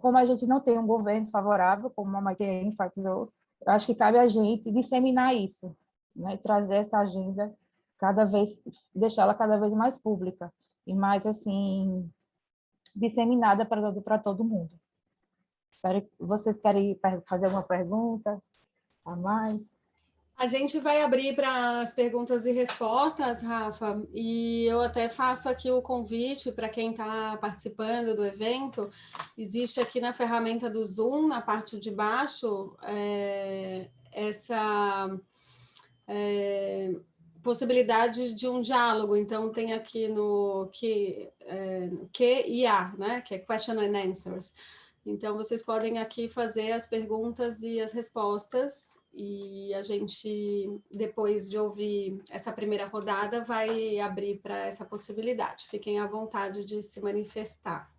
Como a gente não tem um governo favorável, como a Maite enfatizou, eu acho que cabe a gente disseminar isso, né? Trazer essa agenda deixá-la cada vez mais pública e mais, assim, disseminada para todo mundo. Vocês querem fazer alguma pergunta a mais? A gente vai abrir para as perguntas e respostas, Rafa, e eu até faço aqui o convite para quem está participando do evento. Existe aqui na ferramenta do Zoom, na parte de baixo, essa possibilidade de um diálogo. Então, tem aqui no Q&A, né, que é Question and Answers. Então, vocês podem aqui fazer as perguntas e as respostas, e a gente, depois de ouvir essa primeira rodada, vai abrir para essa possibilidade. Fiquem à vontade de se manifestar.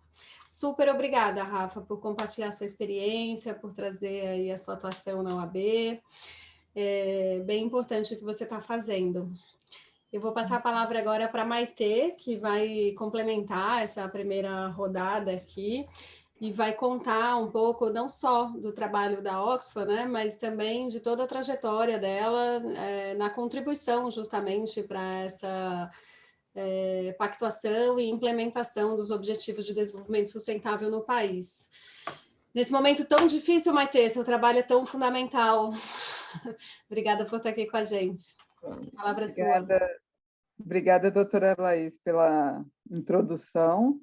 Super obrigada, Rafa, por compartilhar sua experiência, por trazer aí a sua atuação na OAB. É bem importante o que você está fazendo. Eu vou passar a palavra agora para a Maite, que vai complementar essa primeira rodada aqui, e vai contar um pouco, não só do trabalho da Oxfam, né, mas também de toda a trajetória dela na contribuição justamente para essa pactuação e implementação dos Objetivos de Desenvolvimento Sustentável no país. Nesse momento tão difícil, Maite, seu trabalho é tão fundamental. Obrigada por estar aqui com a gente. A palavra é sua. Obrigada, doutora Laís, pela introdução.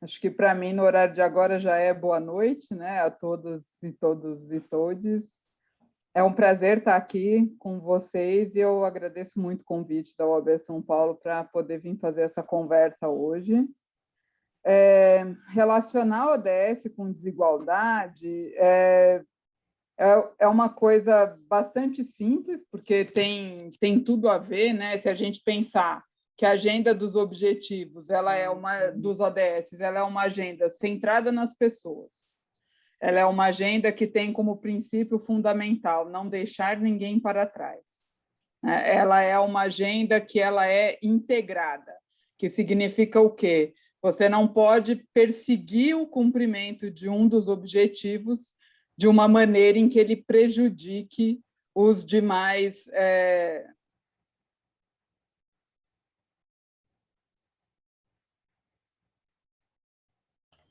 Acho que para mim, no horário de agora, já é boa noite, né, a todas e todos e todes. É um prazer estar aqui com vocês e eu agradeço muito o convite da OAB São Paulo para poder vir fazer essa conversa hoje. Relacionar o ODS com desigualdade é uma coisa bastante simples, porque tem tudo a ver, né? Se a gente pensar que a agenda dos objetivos, ela é dos ODS, ela é uma agenda centrada nas pessoas. Ela é uma agenda que tem como princípio fundamental não deixar ninguém para trás. Ela é uma agenda que ela é integrada, que significa o quê? Você não pode perseguir o cumprimento de um dos objetivos de uma maneira em que ele prejudique os demais.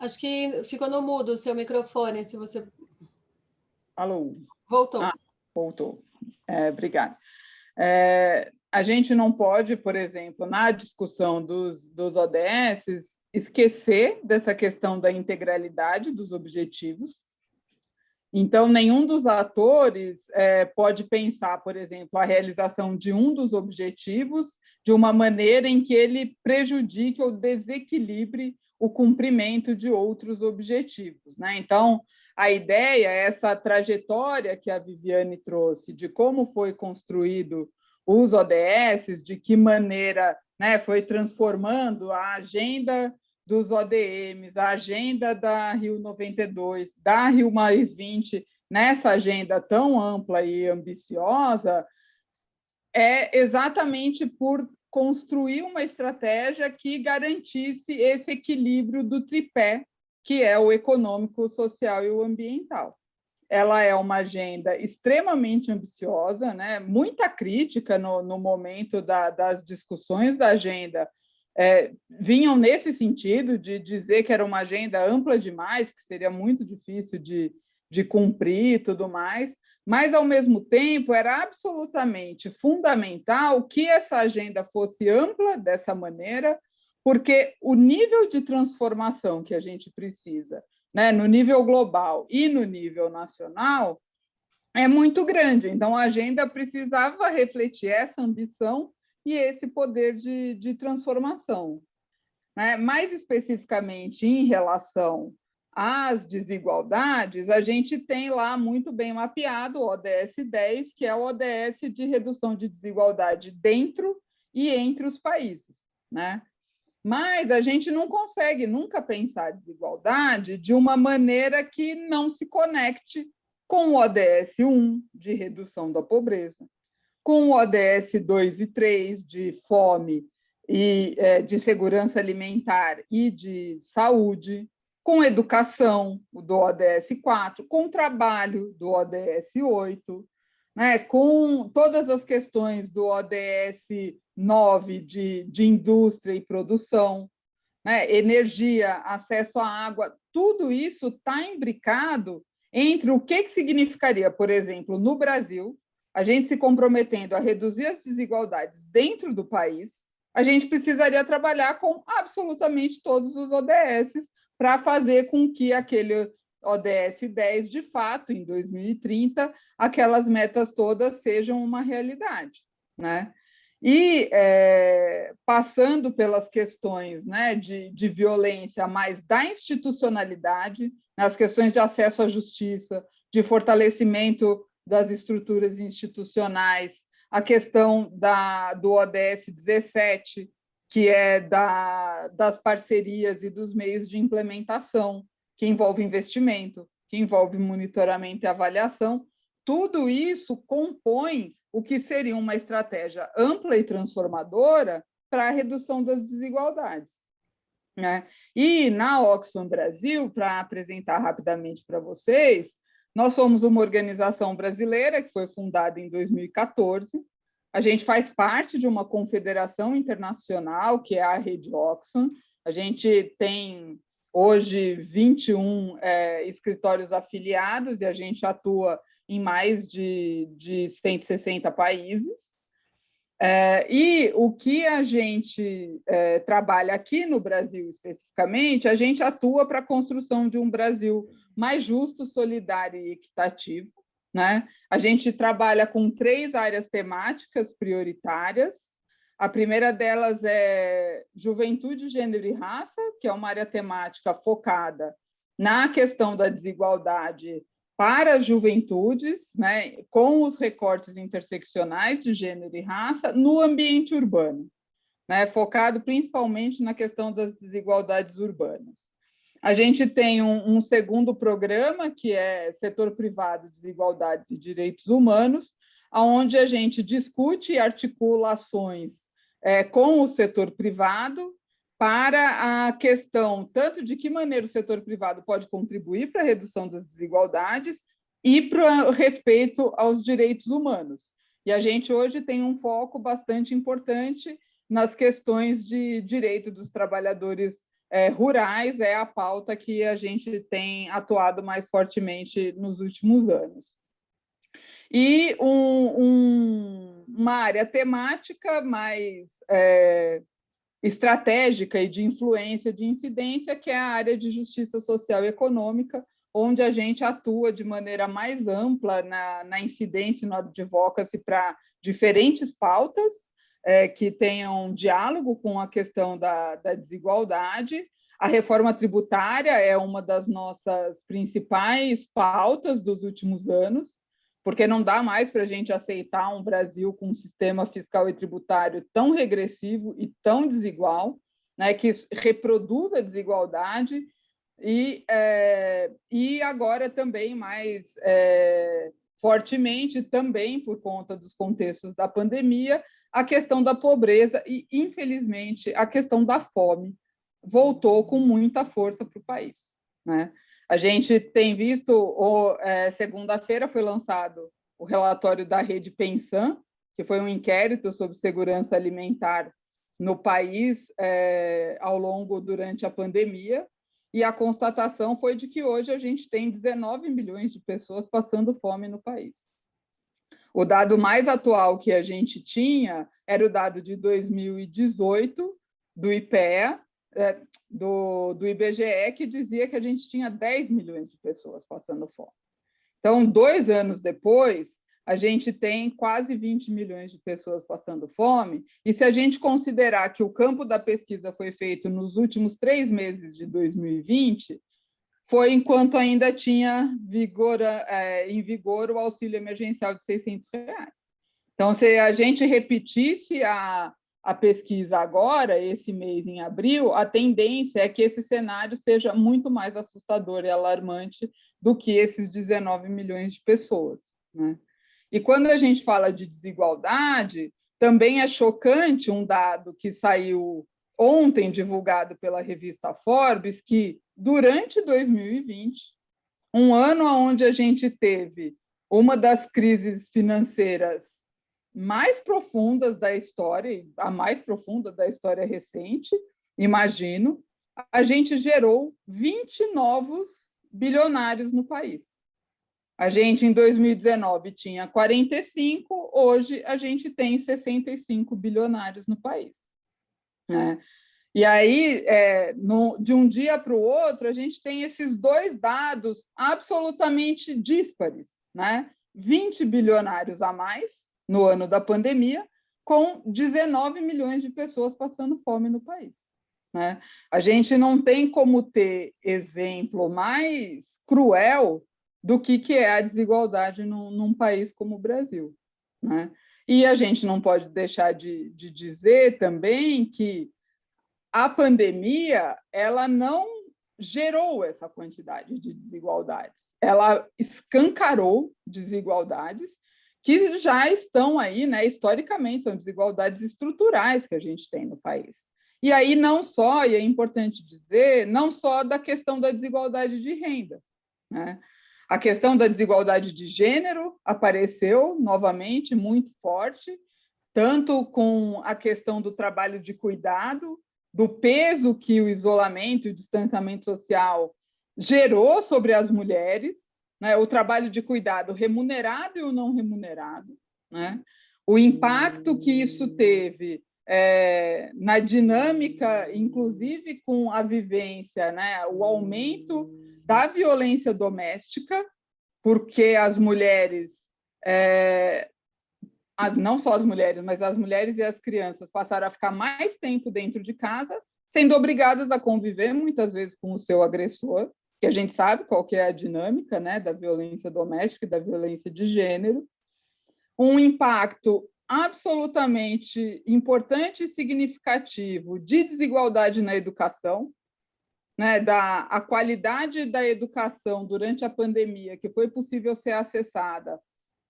Acho que ficou no mudo o seu microfone, se você... Alô? Voltou. Voltou. Obrigada. A gente não pode, por exemplo, na discussão dos ODS, esquecer dessa questão da integralidade dos objetivos. Então, nenhum dos atores pode pensar, por exemplo, a realização de um dos objetivos de uma maneira em que ele prejudique ou desequilibre o cumprimento de outros objetivos, né? Então, a ideia, essa trajetória que a Viviane trouxe de como foi construído os ODS, de que maneira, né, foi transformando a agenda dos ODMs, a agenda da Rio 92, da Rio +20, nessa agenda tão ampla e ambiciosa, é exatamente por construir uma estratégia que garantisse esse equilíbrio do tripé, que é o econômico, o social e o ambiental. Ela é uma agenda extremamente ambiciosa, né? Muita crítica no momento das discussões da agenda vinham nesse sentido de dizer que era uma agenda ampla demais, que seria muito difícil de cumprir e tudo mais, mas, ao mesmo tempo, era absolutamente fundamental que essa agenda fosse ampla dessa maneira, porque o nível de transformação que a gente precisa, né, no nível global e no nível nacional, é muito grande. Então, a agenda precisava refletir essa ambição e esse poder de transformação. Né? Mais especificamente em relação às desigualdades, a gente tem lá muito bem mapeado o ODS 10, que é o ODS de redução de desigualdade dentro e entre os países. Né? Mas a gente não consegue nunca pensar a desigualdade de uma maneira que não se conecte com o ODS 1, de redução da pobreza, com o ODS 2 e 3, de fome e de segurança alimentar e de saúde, com educação, do ODS 4, com trabalho, do ODS 8, né, com todas as questões do ODS 9, de indústria e produção, né, energia, acesso à água, tudo isso está imbricado entre o que significaria, por exemplo, no Brasil, a gente se comprometendo a reduzir as desigualdades dentro do país, a gente precisaria trabalhar com absolutamente todos os ODS para fazer com que aquele ODS 10, de fato, em 2030, aquelas metas todas sejam uma realidade. Né? E passando pelas questões, né, de violência, mais da institucionalidade, as questões de acesso à justiça, de fortalecimento das estruturas institucionais, a questão do ODS 17, que é das parcerias e dos meios de implementação, que envolve investimento, que envolve monitoramento e avaliação, tudo isso compõe o que seria uma estratégia ampla e transformadora para a redução das desigualdades. Né? E na Oxfam Brasil, para apresentar rapidamente para vocês, nós somos uma organização brasileira que foi fundada em 2014. A gente faz parte de uma confederação internacional, que é a Rede Oxfam. A gente tem hoje 21 escritórios afiliados e a gente atua em mais de 160 países. E o que a gente trabalha aqui no Brasil, especificamente, a gente atua para a construção de um Brasil mais justo, solidário e equitativo. Né? A gente trabalha com 3 áreas temáticas prioritárias. A primeira delas é juventude, gênero e raça, que é uma área temática focada na questão da desigualdade para as juventudes, né, com os recortes interseccionais de gênero e raça no ambiente urbano. né, focado principalmente na questão das desigualdades urbanas. A gente tem um segundo programa, que é Setor Privado, Desigualdades e Direitos Humanos, onde a gente discute e articula ações com o setor privado para a questão tanto de que maneira o setor privado pode contribuir para a redução das desigualdades e para o respeito aos direitos humanos. E a gente hoje tem um foco bastante importante nas questões de direito dos trabalhadores rurais, é a pauta que a gente tem atuado mais fortemente nos últimos anos. E uma área temática mais estratégica e de influência, de incidência, que é a área de justiça social e econômica, onde a gente atua de maneira mais ampla na incidência e no advocacy para diferentes pautas que tenham diálogo com a questão da desigualdade. A reforma tributária é uma das nossas principais pautas dos últimos anos, porque não dá mais para a gente aceitar um Brasil com um sistema fiscal e tributário tão regressivo e tão desigual, né, que reproduz a desigualdade e agora também mais fortemente, também por conta dos contextos da pandemia, a questão da pobreza e, infelizmente, a questão da fome voltou com muita força para o país, né? A gente tem visto, segunda-feira foi lançado o relatório da Rede Pensan, que foi um inquérito sobre segurança alimentar no país durante a pandemia, e a constatação foi de que hoje a gente tem 19 milhões de pessoas passando fome no país. O dado mais atual que a gente tinha era o dado de 2018, do IPEA, do IBGE, que dizia que a gente tinha 10 milhões de pessoas passando fome. Então, 2 anos depois, a gente tem quase 20 milhões de pessoas passando fome, e se a gente considerar que o campo da pesquisa foi feito nos últimos 3 meses de 2020, foi enquanto ainda tinha em vigor o auxílio emergencial de R$600. Então, se a gente repetisse a pesquisa agora, esse mês em abril, a tendência é que esse cenário seja muito mais assustador e alarmante do que esses 19 milhões de pessoas, né? E quando a gente fala de desigualdade, também é chocante um dado que saiu ontem, divulgado pela revista Forbes, que durante 2020, um ano onde a gente teve uma das crises financeiras mais profundas da história, a mais profunda da história recente, imagino, a gente gerou 20 novos bilionários no país. A gente, em 2019, tinha 45, hoje a gente tem 65 bilionários no país, né? E aí, de um dia para o outro, a gente tem esses 2 dados absolutamente díspares, né? 20 bilionários a mais no ano da pandemia, com 19 milhões de pessoas passando fome no país, né? A gente não tem como ter exemplo mais cruel do que é a desigualdade num país como o Brasil, né? E a gente não pode deixar de dizer também que a pandemia ela não gerou essa quantidade de desigualdades, ela escancarou desigualdades que já estão aí, né, historicamente, são desigualdades estruturais que a gente tem no país. E aí não só, e é importante dizer, não só da questão da desigualdade de renda, né? A questão da desigualdade de gênero apareceu novamente muito forte, tanto com a questão do trabalho de cuidado, do peso que o isolamento e o distanciamento social gerou sobre as mulheres, né? O trabalho de cuidado remunerado e o não remunerado, né? O impacto que isso teve na dinâmica, inclusive com a vivência, né? O aumento da violência doméstica, porque as mulheres, não só as mulheres, mas as mulheres e as crianças passaram a ficar mais tempo dentro de casa, sendo obrigadas a conviver muitas vezes com o seu agressor, que a gente sabe qual que é a dinâmica, né, da violência doméstica e da violência de gênero. Um impacto absolutamente importante e significativo de desigualdade na educação, né, a qualidade da educação durante a pandemia, que foi possível ser acessada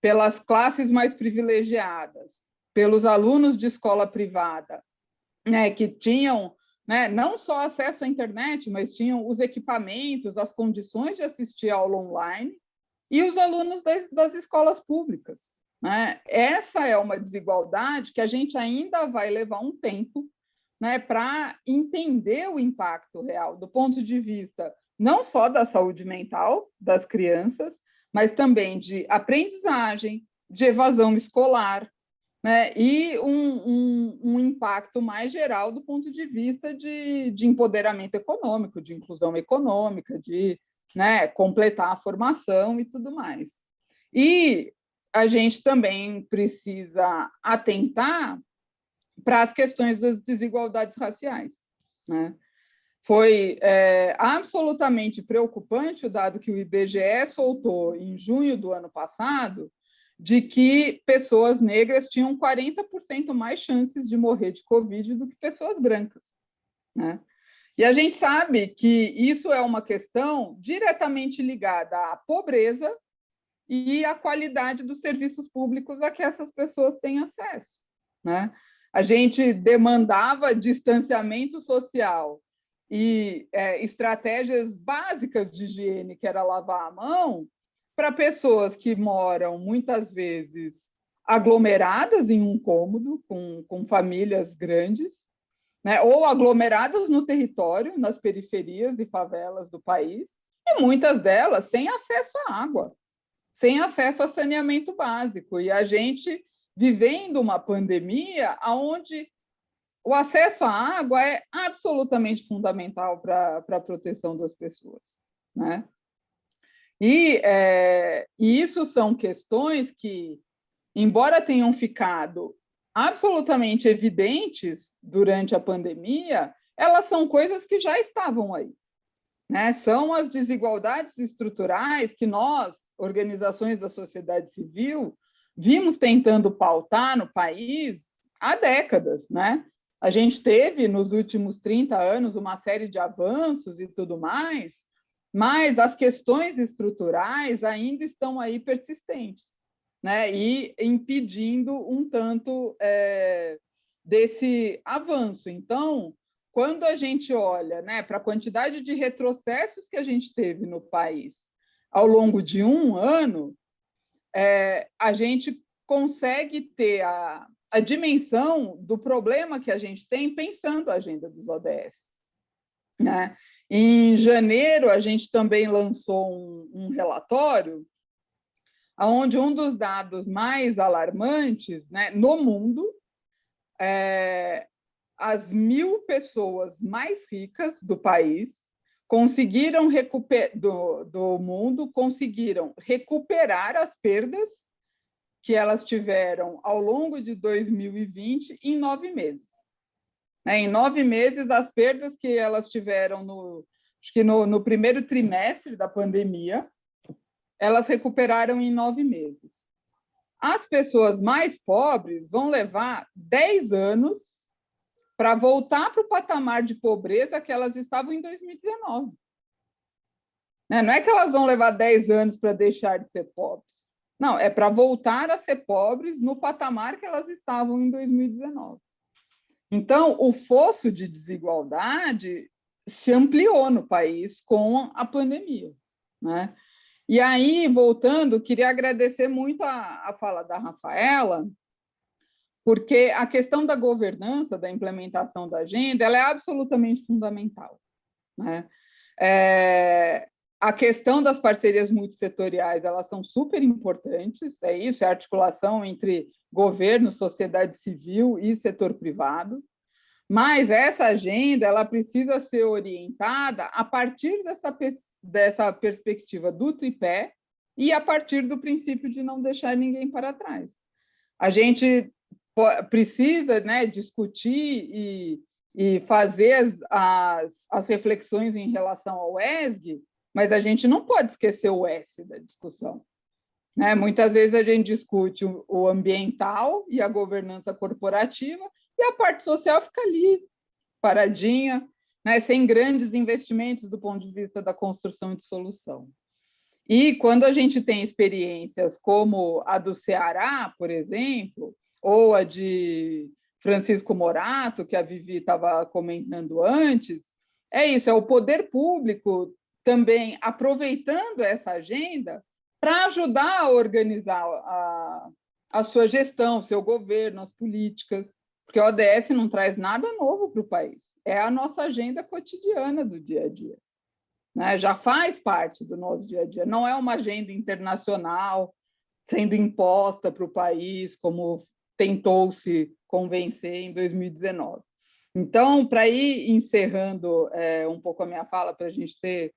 pelas classes mais privilegiadas, pelos alunos de escola privada, né, que tinham, né, não só acesso à internet, mas tinham os equipamentos, as condições de assistir aula online, e os alunos das escolas públicas, né? Essa é uma desigualdade que a gente ainda vai levar um tempo, né, para entender o impacto real, do ponto de vista não só da saúde mental das crianças, mas também de aprendizagem, de evasão escolar, né, e um impacto mais geral do ponto de vista de empoderamento econômico, de inclusão econômica, de, né, completar a formação e tudo mais. E a gente também precisa atentar para as questões das desigualdades raciais, né? Foi absolutamente preocupante o dado que o IBGE soltou em junho do ano passado, de que pessoas negras tinham 40% mais chances de morrer de Covid do que pessoas brancas, né? E a gente sabe que isso é uma questão diretamente ligada à pobreza e à qualidade dos serviços públicos a que essas pessoas têm acesso, né? A gente demandava distanciamento social e estratégias básicas de higiene, que era lavar a mão, para pessoas que moram, muitas vezes, aglomeradas em um cômodo, com famílias grandes, né, ou aglomeradas no território, nas periferias e favelas do país, e muitas delas sem acesso à água, sem acesso a saneamento básico. E a gente vivendo uma pandemia onde o acesso à água é absolutamente fundamental para a proteção das pessoas, né? E isso são questões que, embora tenham ficado absolutamente evidentes durante a pandemia, elas são coisas que já estavam aí, né? São as desigualdades estruturais que nós, organizações da sociedade civil, vimos tentando pautar no país há décadas, né? A gente teve, nos últimos 30 anos, uma série de avanços e tudo mais, mas as questões estruturais ainda estão aí persistentes, né? E impedindo um tanto desse avanço. Então, quando a gente olha, né, para a quantidade de retrocessos que a gente teve no país ao longo de um ano, a gente consegue ter a dimensão do problema que a gente tem pensando a agenda dos ODS, né? Em janeiro, a gente também lançou um relatório onde um dos dados mais alarmantes, né, no mundo, as 1.000 pessoas mais ricas do país conseguiram do mundo conseguiram recuperar as perdas que elas tiveram ao longo de 2020 em 9 meses. Em 9 meses, as perdas que elas tiveram no primeiro trimestre da pandemia, elas recuperaram em 9 meses. As pessoas mais pobres vão levar 10 anos para voltar para o patamar de pobreza que elas estavam em 2019. Não é que elas vão levar 10 anos para deixar de ser pobres. Não, é para voltar a ser pobres no patamar que elas estavam em 2019. Então, o fosso de desigualdade se ampliou no país com a pandemia, né? E aí, voltando, queria agradecer muito a fala da Rafaela, porque a questão da governança, da implementação da agenda, ela é absolutamente fundamental, né? A questão das parcerias multissetoriais, elas são super importantes, é isso, é a articulação entre governo, sociedade civil e setor privado, mas essa agenda ela precisa ser orientada a partir dessa perspectiva do tripé e a partir do princípio de não deixar ninguém para trás. A gente precisa, né, discutir e fazer as reflexões em relação ao ESG, mas a gente não pode esquecer o S da discussão, né? Muitas vezes a gente discute o ambiental e a governança corporativa, e a parte social fica ali, paradinha, né? Sem grandes investimentos do ponto de vista da construção de solução. E quando a gente tem experiências como a do Ceará, por exemplo, ou a de Francisco Morato, que a Vivi estava comentando antes, é isso, é o poder público também aproveitando essa agenda para ajudar a organizar a sua gestão, o seu governo, as políticas, porque a ODS não traz nada novo para o país, é a nossa agenda cotidiana do dia a dia. Né? Já faz parte do nosso dia a dia, não é uma agenda internacional sendo imposta para o país, como tentou-se convencer em 2019. Então, para ir encerrando um pouco a minha fala, para a gente ter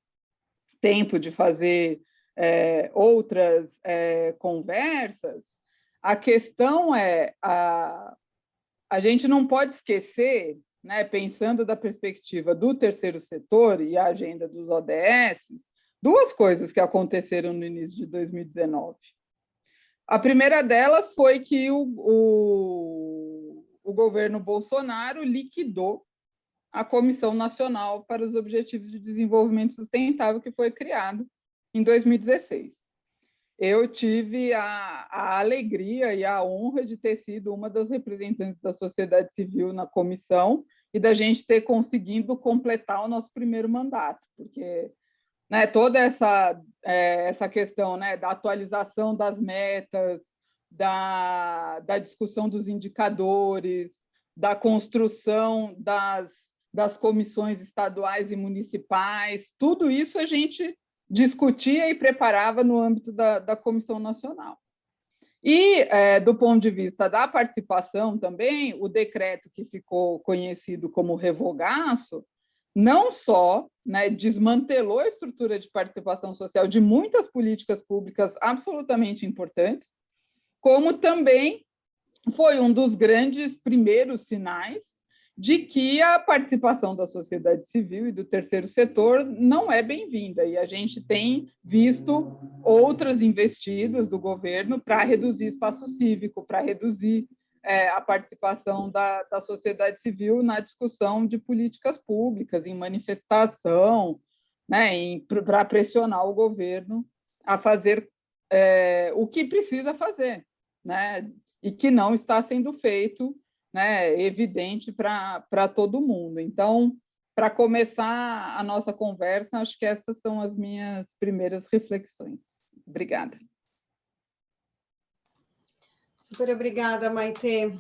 tempo de fazer outras conversas, a questão é, a gente não pode esquecer, né, pensando da perspectiva do terceiro setor e a agenda dos ODS, duas coisas que aconteceram no início de 2019. A primeira delas foi que o governo Bolsonaro liquidou a Comissão Nacional para os Objetivos de Desenvolvimento Sustentável, que foi criado em 2016. Eu tive a alegria e a honra de ter sido uma das representantes da sociedade civil na comissão e da gente ter conseguido completar o nosso primeiro mandato, porque, né, toda essa questão, né, da atualização das metas, da discussão dos indicadores, da construção das comissões estaduais e municipais, tudo isso a gente discutia e preparava no âmbito da Comissão Nacional. E, do ponto de vista da participação também, o decreto que ficou conhecido como revogaço, não só, né, desmantelou a estrutura de participação social de muitas políticas públicas absolutamente importantes, como também foi um dos grandes primeiros sinais de que a participação da sociedade civil e do terceiro setor não é bem-vinda, e a gente tem visto outras investidas do governo para reduzir espaço cívico, para reduzir a participação da sociedade civil na discussão de políticas públicas, em manifestação, né, para pressionar o governo a fazer o que precisa fazer, né, e que não está sendo feito, né, evidente para todo mundo. Então, para começar a nossa conversa, acho que essas são as minhas primeiras reflexões. Obrigada. Super obrigada, Maitê.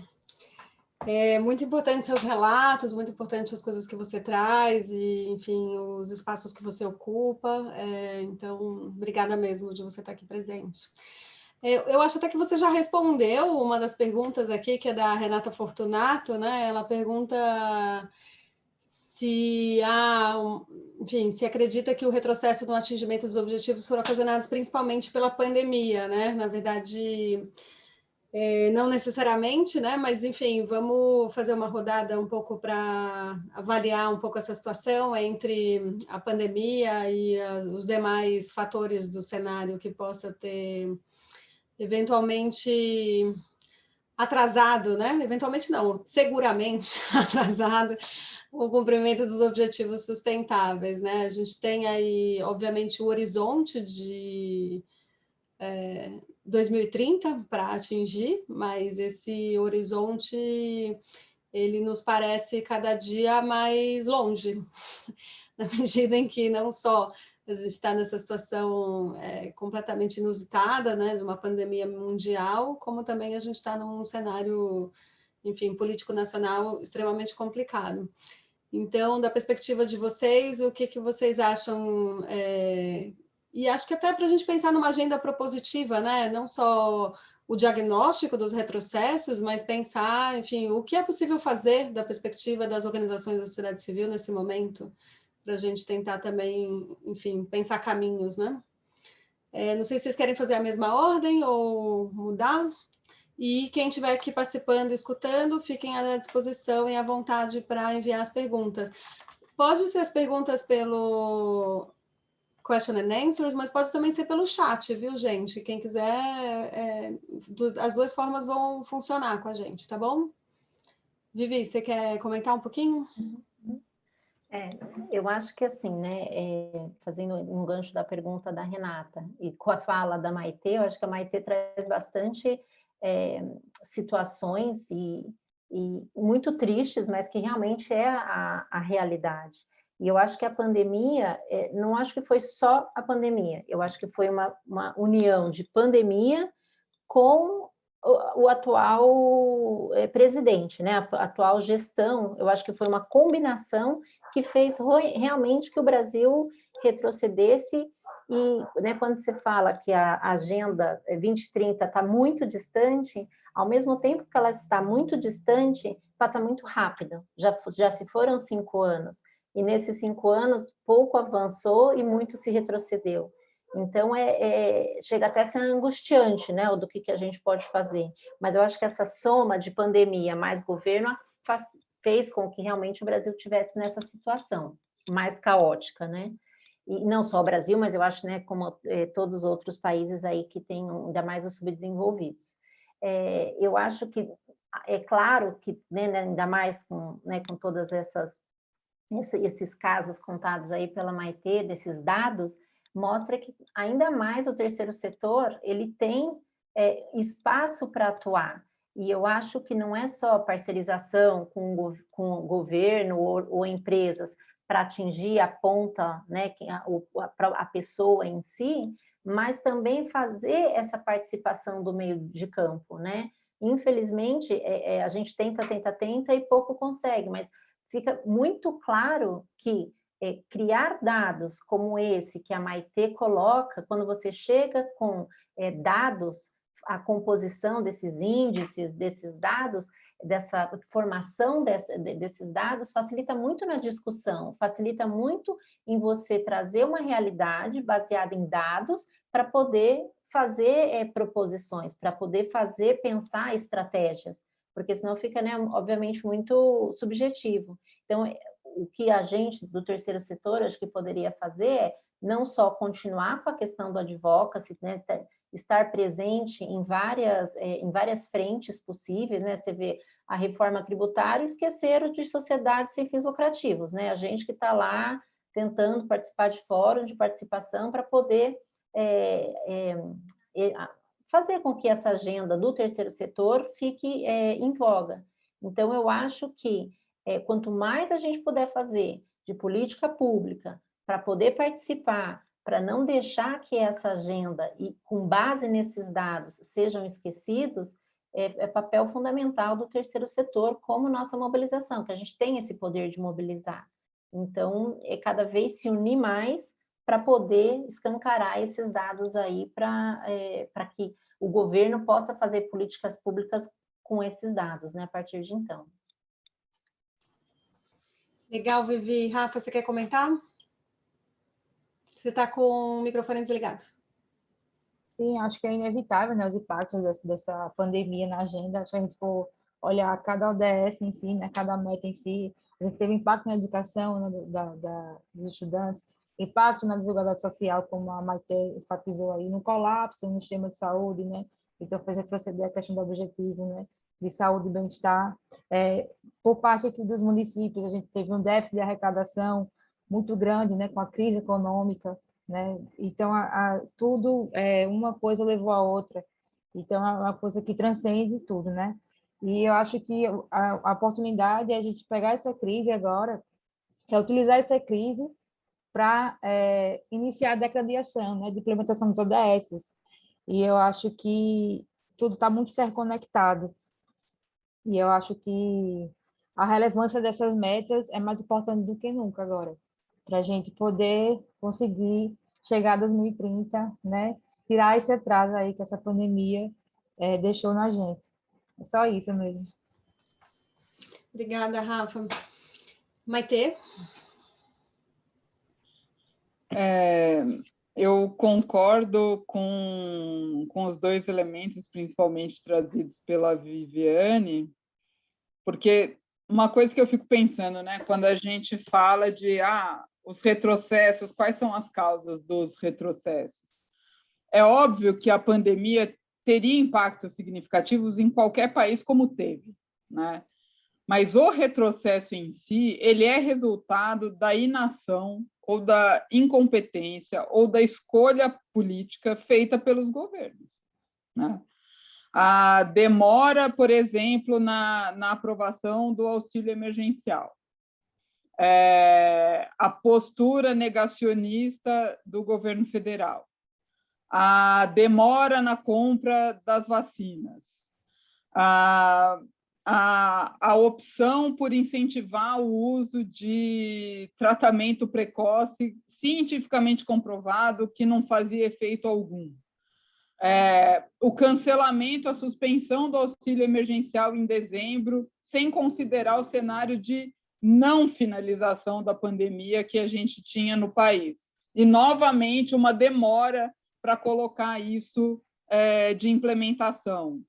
É muito importante seus relatos, muito importante as coisas que você traz e, enfim, os espaços que você ocupa. Então, obrigada mesmo de você estar aqui presente. Eu acho até que você já respondeu uma das perguntas aqui, que é da Renata Fortunato, né? Ela pergunta se enfim, se acredita que o retrocesso no atingimento dos objetivos foram ocasionados principalmente pela pandemia, né? Na verdade, não necessariamente, né? Mas, enfim, vamos fazer uma rodada um pouco para avaliar um pouco essa situação entre a pandemia e os demais fatores do cenário que possa ter eventualmente atrasado, né? Eventualmente não, seguramente atrasado o cumprimento dos objetivos sustentáveis, né? A gente tem aí, obviamente, o horizonte de 2030 para atingir, mas esse horizonte ele nos parece cada dia mais longe, na medida em que não só a gente está nessa situação completamente inusitada, né, de uma pandemia mundial, como também a gente está num cenário, enfim, político nacional extremamente complicado. Então, da perspectiva de vocês, o que vocês acham? E acho que até para a gente pensar numa agenda propositiva, né, não só o diagnóstico dos retrocessos, mas pensar, enfim, o que é possível fazer da perspectiva das organizações da sociedade civil nesse momento, para a gente tentar também, enfim, pensar caminhos, né? Não sei se vocês querem fazer a mesma ordem ou mudar. E quem estiver aqui participando e escutando, fiquem à disposição e à vontade para enviar as perguntas. Pode ser as perguntas pelo question and answers, mas pode também ser pelo chat, viu, gente? Quem quiser, as duas formas vão funcionar com a gente, tá bom? Vivi, você quer comentar um pouquinho? Eu acho que assim, né, fazendo um gancho da pergunta da Renata e com a fala da Maitê, eu acho que a Maitê traz bastante situações e muito tristes, mas que realmente é a realidade. E eu acho que a pandemia, não acho que foi só a pandemia, eu acho que foi uma união de pandemia com o atual presidente, né? A atual gestão, eu acho que foi uma combinação que fez realmente que o Brasil retrocedesse e, né, quando você fala que a Agenda 2030 está muito distante, ao mesmo tempo que ela está muito distante, passa muito rápido, já se foram 5 anos, e nesses 5 anos pouco avançou e muito se retrocedeu. Então, chega até a ser angustiante, né, do que a gente pode fazer. Mas eu acho que essa soma de pandemia mais governo fez com que realmente o Brasil tivesse nessa situação mais caótica, né? E não só o Brasil, mas eu acho, né, como todos os outros países aí que têm, ainda mais os subdesenvolvidos. Eu acho que, é claro que, né, ainda mais com todas esses casos contados aí pela Maitê, desses dados, mostra que ainda mais o terceiro setor ele tem espaço para atuar. E eu acho que não é só parcerização com o governo ou empresas para atingir a ponta, né, a pessoa em si, mas também fazer essa participação do meio de campo, né? Infelizmente, a gente tenta e pouco consegue, mas fica muito claro que criar dados como esse que a Maitê coloca, quando você chega com dados, a composição desses índices, desses dados, dessa formação desses dados, facilita muito na discussão, facilita muito em você trazer uma realidade baseada em dados para poder fazer proposições, para poder pensar estratégias, porque senão fica, né, obviamente, muito subjetivo. Então, o que a gente do terceiro setor acho que poderia fazer é não só continuar com a questão do advocacy, né, estar presente em várias frentes possíveis, né? Você vê a reforma tributária, esqueceram de sociedades sem fins lucrativos, né? A gente que está lá tentando participar de fórum de participação para poder fazer com que essa agenda do terceiro setor fique em voga. Então, eu acho que quanto mais a gente puder fazer de política pública para poder participar, para não deixar que essa agenda, e com base nesses dados, sejam esquecidos, é papel fundamental do terceiro setor como nossa mobilização, que a gente tem esse poder de mobilizar. Então, cada vez se unir mais para poder escancarar esses dados aí para que o governo possa fazer políticas públicas com esses dados, né, a partir de então. Legal, Vivi. Rafa, você quer comentar? Você está com o microfone desligado. Sim, acho que é inevitável, né, os impactos dessa pandemia na agenda. Se a gente for olhar cada ODS em si, né, cada meta em si, a gente teve impacto na educação, né, dos estudantes, impacto na desigualdade social, como a Maitê enfatizou aí, no colapso no sistema de saúde, né, então fez retroceder a questão do objetivo, né, de saúde e bem-estar. Por parte aqui dos municípios, a gente teve um déficit de arrecadação muito grande, né, com a crise econômica, né? Então, tudo, uma coisa levou a outra. Então, é uma coisa que transcende tudo, né? E eu acho que a oportunidade é a gente pegar essa crise agora, é utilizar essa crise para iniciar a década de ação, né, de implementação dos ODS. E eu acho que tudo está muito interconectado. E eu acho que a relevância dessas metas é mais importante do que nunca agora, para a gente poder conseguir chegar a 2030, né? Tirar esse atraso aí que essa pandemia deixou na gente. É só isso mesmo. Obrigada, Rafa. Maitê? Eu concordo com os dois elementos, principalmente trazidos pela Viviane, porque uma coisa que eu fico pensando, né, quando a gente fala de os retrocessos, quais são as causas dos retrocessos? É óbvio que a pandemia teria impactos significativos em qualquer país como teve, né? Mas o retrocesso em si, ele é resultado da inação ou da incompetência ou da escolha política feita pelos governos, né? A demora, por exemplo, na aprovação do auxílio emergencial, a postura negacionista do governo federal, a demora na compra das vacinas, a opção por incentivar o uso de tratamento precoce cientificamente comprovado que não fazia efeito algum. O cancelamento, a suspensão do auxílio emergencial em dezembro, sem considerar o cenário de não finalização da pandemia que a gente tinha no país. E, novamente, uma demora para colocar isso de implementação.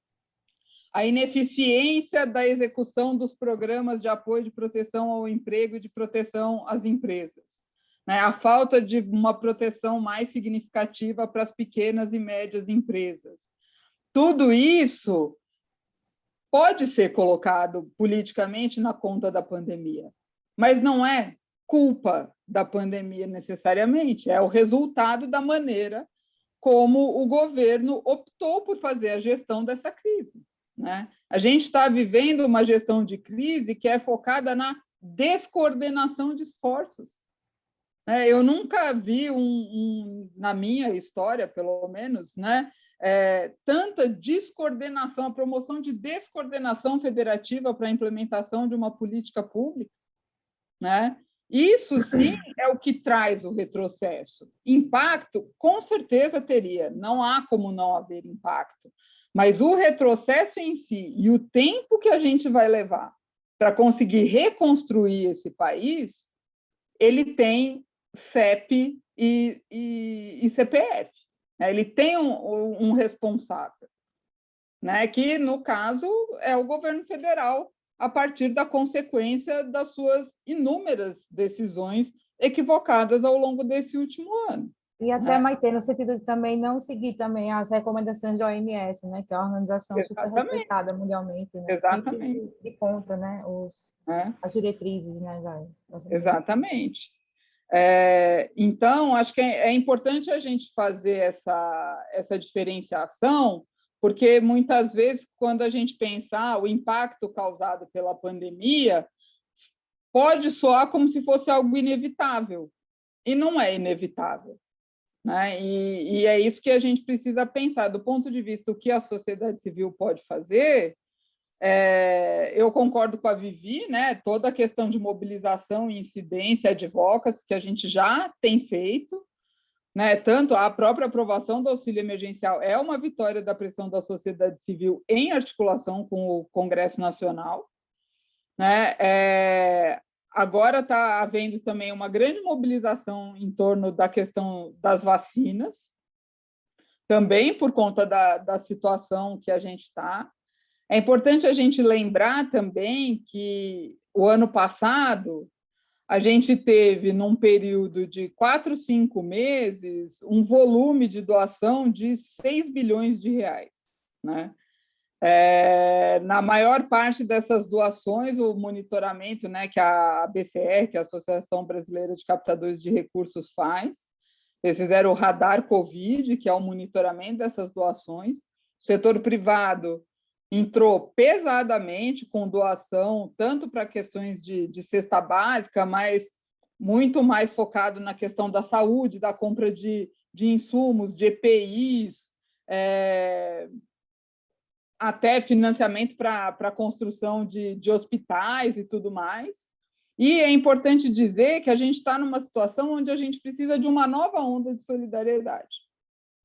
A ineficiência da execução dos programas de apoio de proteção ao emprego e de proteção às empresas, né? A falta de uma proteção mais significativa para as pequenas e médias empresas. Tudo isso pode ser colocado politicamente na conta da pandemia, mas não é culpa da pandemia necessariamente, é o resultado da maneira como o governo optou por fazer a gestão dessa crise, né? A gente está vivendo uma gestão de crise que é focada na descoordenação de esforços. Eu nunca vi, na minha história, pelo menos, né, tanta descoordenação, a promoção de descoordenação federativa para a implementação de uma política pública, né? Isso, sim, é o que traz o retrocesso. Impacto, com certeza teria, não há como não haver impacto, mas o retrocesso em si e o tempo que a gente vai levar para conseguir reconstruir esse país, ele tem CEP e CPF, né? Ele tem um responsável, né? Que, no caso, é o governo federal, a partir da consequência das suas inúmeras decisões equivocadas ao longo desse último ano. E até, Maite, no sentido de também não seguir também as recomendações da OMS, né, que é uma organização super respeitada mundialmente, né? Exatamente. Sempre de contra, né, as diretrizes, né, Exatamente. Então, acho que é importante a gente fazer essa diferenciação, porque muitas vezes, quando a gente pensa o impacto causado pela pandemia, pode soar como se fosse algo inevitável, e não é inevitável, né? E é isso que a gente precisa pensar, do ponto de vista do que a sociedade civil pode fazer. Eu concordo com a Vivi, né? Toda a questão de mobilização e incidência, advocacy, que a gente já tem feito, né? Tanto a própria aprovação do auxílio emergencial é uma vitória da pressão da sociedade civil em articulação com o Congresso Nacional, né? Agora está havendo também uma grande mobilização em torno da questão das vacinas, também por conta da situação que a gente está. É importante a gente lembrar também que o ano passado a gente teve, num período de 4, 5 meses, um volume de doação de 6 bilhões de reais, né? Na maior parte dessas doações, o monitoramento, né, que a ABCR, que é a Associação Brasileira de Captadores de Recursos, faz, eles fizeram o radar Covid, que é o monitoramento dessas doações. O setor privado entrou pesadamente com doação, tanto para questões de cesta básica, mas muito mais focado na questão da saúde, da compra de insumos, de EPIs, até financiamento para a construção de hospitais e tudo mais. E é importante dizer que a gente está numa situação onde a gente precisa de uma nova onda de solidariedade,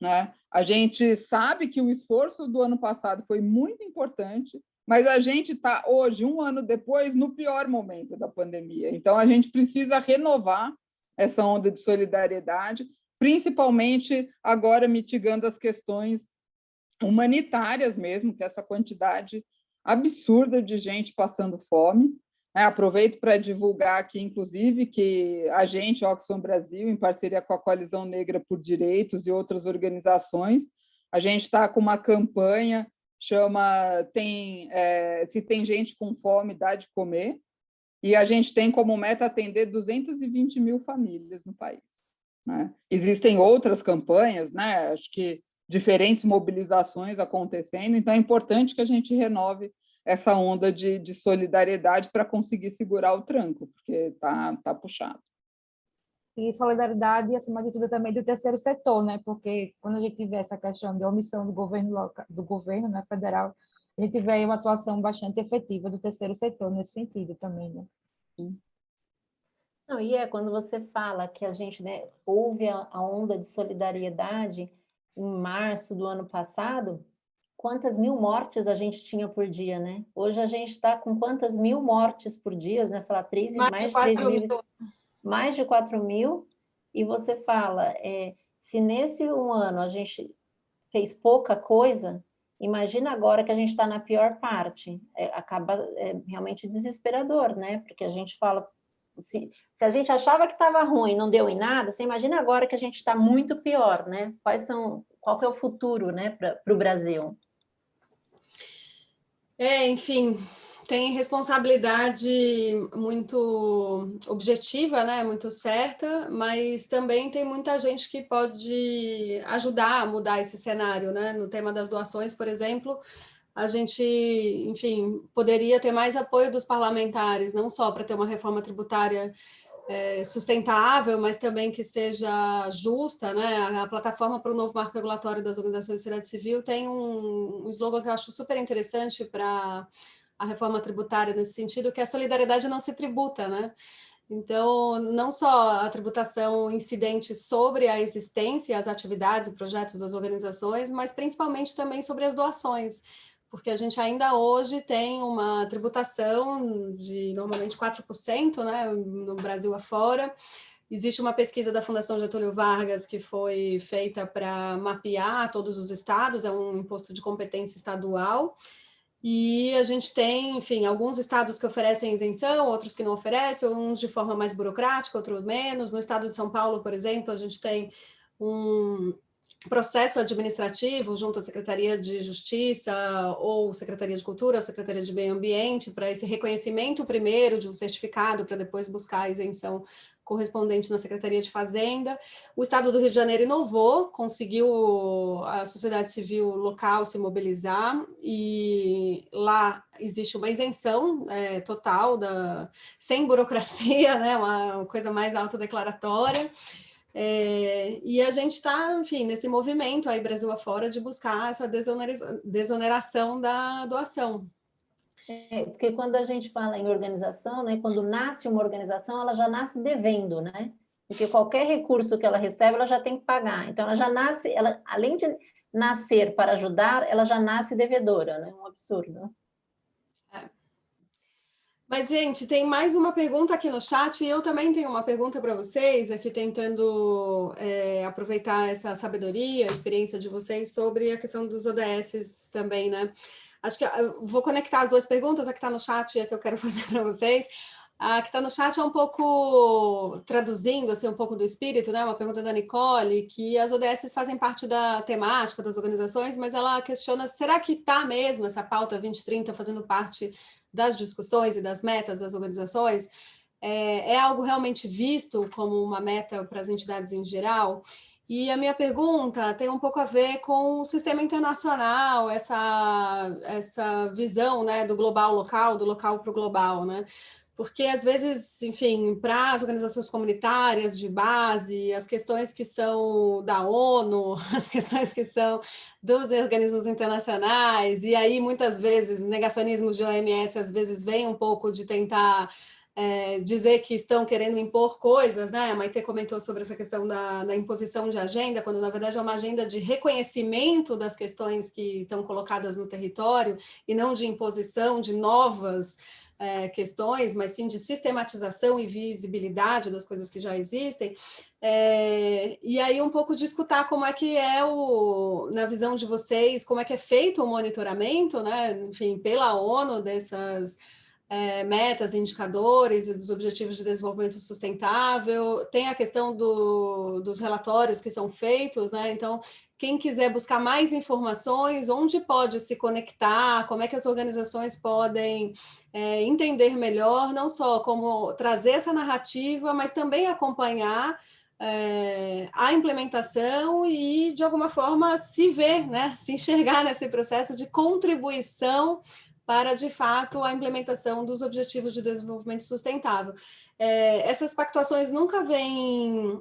né? A gente sabe que o esforço do ano passado foi muito importante, mas a gente está hoje, um ano depois, no pior momento da pandemia. Então, a gente precisa renovar essa onda de solidariedade, principalmente agora mitigando as questões humanitárias mesmo, que essa quantidade absurda de gente passando fome, Aproveito para divulgar aqui, inclusive, que a gente, Oxfam Brasil, em parceria com a Coalizão Negra por Direitos e outras organizações, a gente está com uma campanha, Se Tem Gente com Fome, Dá de Comer, e a gente tem como meta atender 220 mil famílias no país. Né? Existem outras campanhas, né? Acho que diferentes mobilizações acontecendo, então é importante que a gente renove essa onda de solidariedade para conseguir segurar o tranco, porque tá puxado. E solidariedade, acima de tudo, também do terceiro setor, né? Porque quando a gente tiver essa questão de omissão do governo local, do governo, né, federal, a gente vê uma atuação bastante efetiva do terceiro setor nesse sentido também, né? Não, e quando você fala que a gente, né, houve a onda de solidariedade em março do ano passado, quantas mil mortes a gente tinha por dia, né? Hoje a gente está com quantas mil mortes por dia, né? Sei lá, mais de 4 mil, e você fala, se nesse um ano a gente fez pouca coisa, imagina agora que a gente está na pior parte, acaba realmente desesperador, né? Porque a gente fala, se a gente achava que estava ruim, não deu em nada, você imagina agora que a gente está muito pior, né? Qual que é o futuro, né, para o Brasil? Enfim, tem responsabilidade muito objetiva, né, muito certa, mas também tem muita gente que pode ajudar a mudar esse cenário, né? No tema das doações, por exemplo, a gente, enfim, poderia ter mais apoio dos parlamentares, não só para ter uma reforma tributária sustentável, mas também que seja justa, né? A plataforma para o novo marco regulatório das organizações de sociedade civil tem um slogan que eu acho super interessante para a reforma tributária nesse sentido, que é a solidariedade não se tributa, né? Então, não só a tributação incidente sobre a existência, as atividades e projetos das organizações, mas principalmente também sobre as doações, porque a gente ainda hoje tem uma tributação de normalmente 4%, né, no Brasil afora. Existe uma pesquisa da Fundação Getúlio Vargas que foi feita para mapear todos os estados, é um imposto de competência estadual, e a gente tem, enfim, alguns estados que oferecem isenção, outros que não oferecem, uns de forma mais burocrática, outros menos. No estado de São Paulo, por exemplo, a gente tem um processo administrativo junto à Secretaria de Justiça ou Secretaria de Cultura ou Secretaria de Meio Ambiente para esse reconhecimento primeiro de um certificado para depois buscar a isenção correspondente na Secretaria de Fazenda. O Estado do Rio de Janeiro inovou, conseguiu a sociedade civil local se mobilizar e lá existe uma isenção total, sem burocracia, né, uma coisa mais autodeclaratória. E a gente está, enfim, nesse movimento aí Brasil afora de buscar essa desoneração da doação. Porque quando a gente fala em organização, né, quando nasce uma organização, ela já nasce devendo, né? Porque qualquer recurso que ela recebe, ela já tem que pagar. Então, ela já nasce, além de nascer para ajudar, ela já nasce devedora, né? Um absurdo. Mas, gente, tem mais uma pergunta aqui no chat e eu também tenho uma pergunta para vocês, aqui tentando aproveitar essa sabedoria, a experiência de vocês sobre a questão dos ODS também, né? Acho que eu vou conectar as duas perguntas, a que está no chat e a que eu quero fazer para vocês. A que está no chat é um pouco traduzindo assim, um pouco do espírito, né? Uma pergunta da Nicole, que as ODS fazem parte da temática das organizações, mas ela questiona, será que está mesmo essa pauta 2030 fazendo parte das discussões e das metas das organizações? É algo realmente visto como uma meta para as entidades em geral? E a minha pergunta tem um pouco a ver com o sistema internacional, essa visão, né, do global local, do local para o global, né? Porque, às vezes, enfim, para as organizações comunitárias de base, as questões que são da ONU, as questões que são dos organismos internacionais, e aí, muitas vezes, negacionismos de OMS, às vezes, vem um pouco de tentar dizer que estão querendo impor coisas, né? A Maite comentou sobre essa questão da imposição de agenda, quando, na verdade, é uma agenda de reconhecimento das questões que estão colocadas no território, e não de imposição de novas questões, mas sim de sistematização e visibilidade das coisas que já existem, e aí um pouco de escutar como é que na visão de vocês, como é que é feito o monitoramento, né, enfim, pela ONU metas, indicadores e dos objetivos de desenvolvimento sustentável, tem a questão dos relatórios que são feitos, né? Então, quem quiser buscar mais informações, onde pode se conectar, como é que as organizações podem entender melhor, não só como trazer essa narrativa, mas também acompanhar a implementação e, de alguma forma, se ver, né? Se enxergar nesse processo de contribuição para, de fato, a implementação dos Objetivos de Desenvolvimento Sustentável. Essas pactuações nunca vêm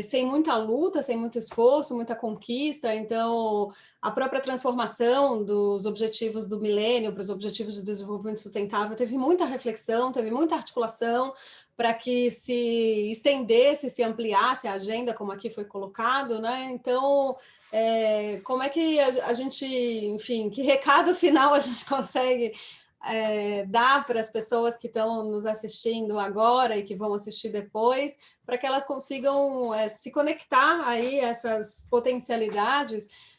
sem muita luta, sem muito esforço, muita conquista, então a própria transformação dos objetivos do milênio para os objetivos de desenvolvimento sustentável teve muita reflexão, teve muita articulação para que se estendesse, se ampliasse a agenda, como aqui foi colocado, né? Então, como é que a gente, enfim, que recado final a gente consegue dar para as pessoas que estão nos assistindo agora e que vão assistir depois, para que elas consigam se conectar aí a essas potencialidades,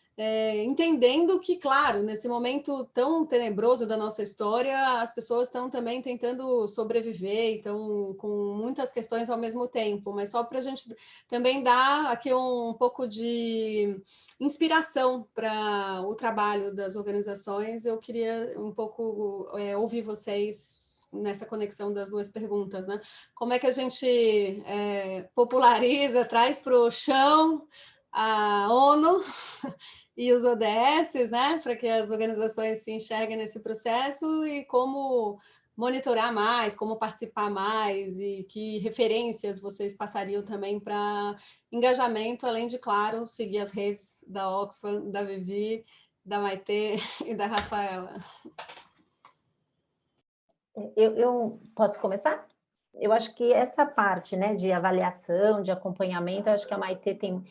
entendendo que, claro, nesse momento tão tenebroso da nossa história, as pessoas estão também tentando sobreviver, então com muitas questões ao mesmo tempo, mas só para a gente também dar aqui um pouco de inspiração para o trabalho das organizações, eu queria um pouco ouvir vocês nessa conexão das duas perguntas, né? Como é que a gente populariza, traz para o chão a ONU e os ODS, né, para que as organizações se enxerguem nesse processo, e como monitorar mais, como participar mais, e que referências vocês passariam também para engajamento, além de, claro, seguir as redes da Oxfam, da Vivi, da Maitê e da Rafaela. Eu posso começar? Eu acho que essa parte, né, de avaliação, de acompanhamento, eu acho que a Maitê tem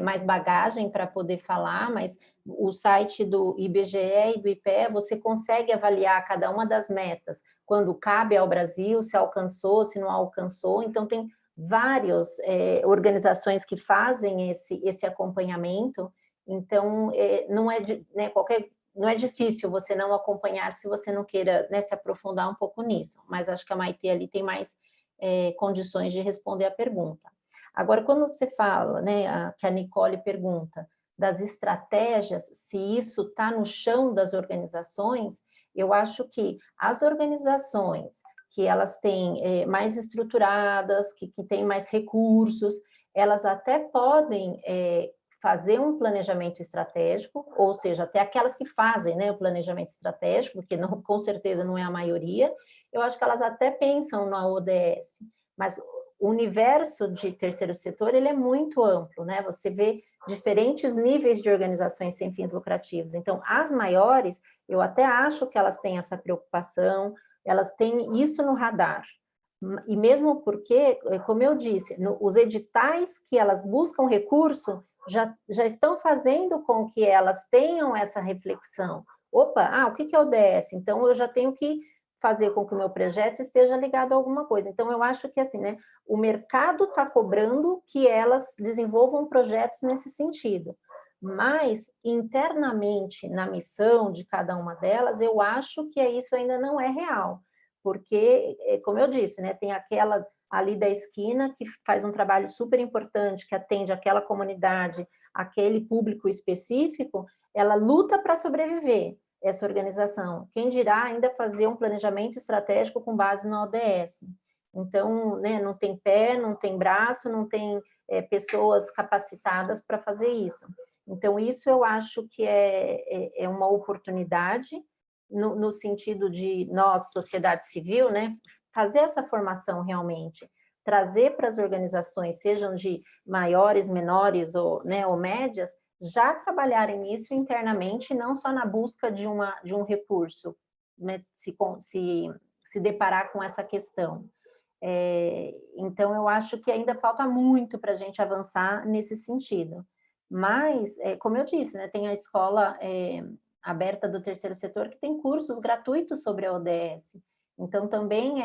mais bagagem para poder falar, mas o site do IBGE e do IPE, você consegue avaliar cada uma das metas, quando cabe ao Brasil, se alcançou, se não alcançou, então tem várias organizações que fazem esse acompanhamento, então não é né, não é difícil você não acompanhar se você não queira, né, se aprofundar um pouco nisso, mas acho que a Maitê ali tem mais condições de responder a pergunta. Agora, quando você fala, né, que a Nicole pergunta das estratégias, se isso está no chão das organizações, eu acho que as organizações que elas têm mais estruturadas, que têm mais recursos, elas até podem fazer um planejamento estratégico, ou seja, até aquelas que fazem, né, o planejamento estratégico, porque não, com certeza não é a maioria, eu acho que elas até pensam na ODS, mas o universo de terceiro setor, ele é muito amplo, né? Você vê diferentes níveis de organizações sem fins lucrativos. Então, as maiores, eu até acho que elas têm essa preocupação, elas têm isso no radar. E mesmo porque, como eu disse, os editais que elas buscam recurso já estão fazendo com que elas tenham essa reflexão. Opa, o que é ODS? Então, eu já tenho que fazer com que o meu projeto esteja ligado a alguma coisa. Então, eu acho que, assim, né, o mercado está cobrando que elas desenvolvam projetos nesse sentido. Mas, internamente, na missão de cada uma delas, eu acho que isso ainda não é real. Porque, como eu disse, né, tem aquela ali da esquina que faz um trabalho super importante, que atende aquela comunidade, aquele público específico, ela luta para sobreviver, essa organização. Quem dirá ainda fazer um planejamento estratégico com base na ODS. Então, né, não tem pé, não tem braço, não tem pessoas capacitadas para fazer isso. Então, isso eu acho que é uma oportunidade, no sentido de nós, sociedade civil, né, fazer essa formação realmente, trazer para as organizações, sejam de maiores, menores ou, né, ou médias, já trabalharem nisso internamente, não só na busca de um recurso, né, se deparar com essa questão. Então, eu acho que ainda falta muito para a gente avançar nesse sentido. Mas, como eu disse, né, tem a escola aberta do terceiro setor que tem cursos gratuitos sobre a ODS. Então, também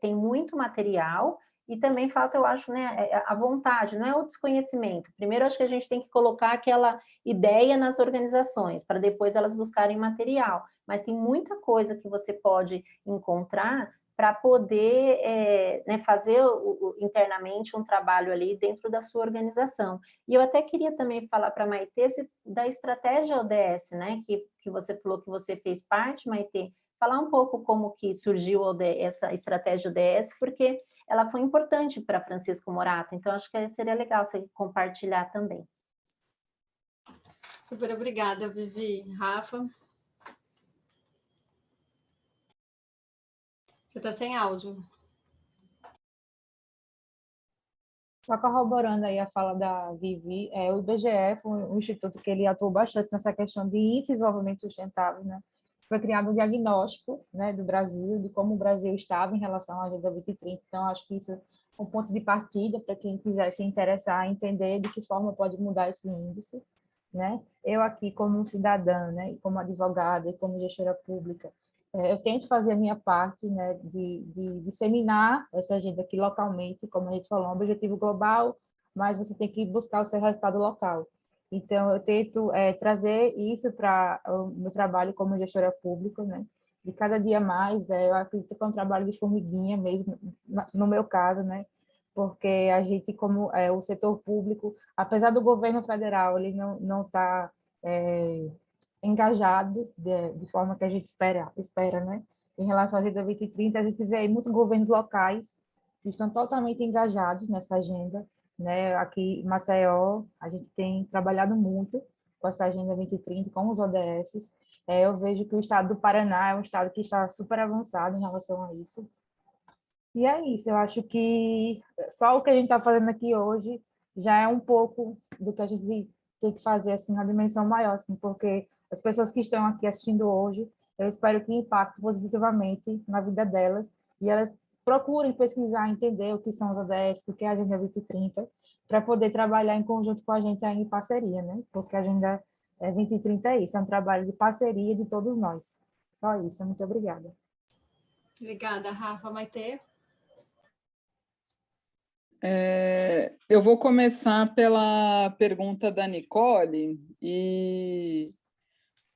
tem muito material e também falta, eu acho, né, a vontade, não é o desconhecimento. Primeiro, acho que a gente tem que colocar aquela ideia nas organizações, para depois elas buscarem material. Mas tem muita coisa que você pode encontrar para poder né, fazer internamente um trabalho ali dentro da sua organização. E eu até queria também falar para a Maitê da estratégia ODS, né, que você falou que você fez parte, Maitê, falar um pouco como que surgiu essa estratégia ODS, porque ela foi importante para Francisco Morato, então acho que seria legal você compartilhar também. Super obrigada, Vivi. Rafa? Você está sem áudio. Só corroborando aí a fala da Vivi, o IBGE foi um instituto que ele atuou bastante nessa questão de índice de desenvolvimento sustentável, né? Foi criado um diagnóstico, né, do Brasil, de como o Brasil estava em relação à Agenda 2030. Então, acho que isso é um ponto de partida para quem quiser se interessar, entender de que forma pode mudar esse índice, né? Eu aqui, como cidadã, né, e como advogada e como gestora pública, eu tento fazer a minha parte, né, de disseminar essa agenda aqui localmente, como a gente falou, um objetivo global, mas você tem que buscar o seu resultado local. Então, eu tento trazer isso para o meu trabalho como gestora pública, né? De cada dia mais, eu acredito que é um trabalho de formiguinha mesmo, no meu caso, né? Porque a gente, como o setor público, apesar do governo federal, ele não está engajado de forma que a gente espera, né? Em relação à Agenda 2030, a gente vê aí muitos governos locais que estão totalmente engajados nessa agenda, né? Aqui em Maceió, a gente tem trabalhado muito com essa Agenda 2030, com os ODS. Eu vejo que o estado do Paraná é um estado que está super avançado em relação a isso. E é isso, eu acho que só o que a gente está fazendo aqui hoje já é um pouco do que a gente tem que fazer assim, na dimensão maior, assim, porque as pessoas que estão aqui assistindo hoje, eu espero que impacte positivamente na vida delas e elas procurem pesquisar, entender o que são os ODS, o que é a Agenda 2030, para poder trabalhar em conjunto com a gente aí em parceria, né? Porque a Agenda 2030 é isso, é um trabalho de parceria de todos nós. Só isso, muito obrigada. Obrigada, Rafa. Maitê? Eu vou começar pela pergunta da Nicole e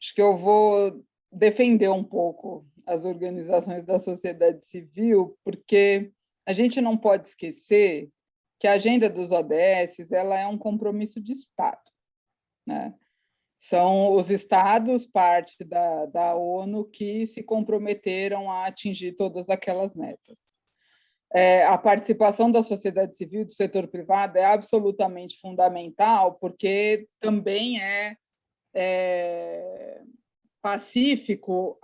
acho que eu vou defender um pouco as organizações da sociedade civil, porque a gente não pode esquecer que a agenda dos ODS ela é um compromisso de Estado, né? São os Estados, parte da ONU, que se comprometeram a atingir todas aquelas metas. A participação da sociedade civil, do setor privado, é absolutamente fundamental, porque também é pacífico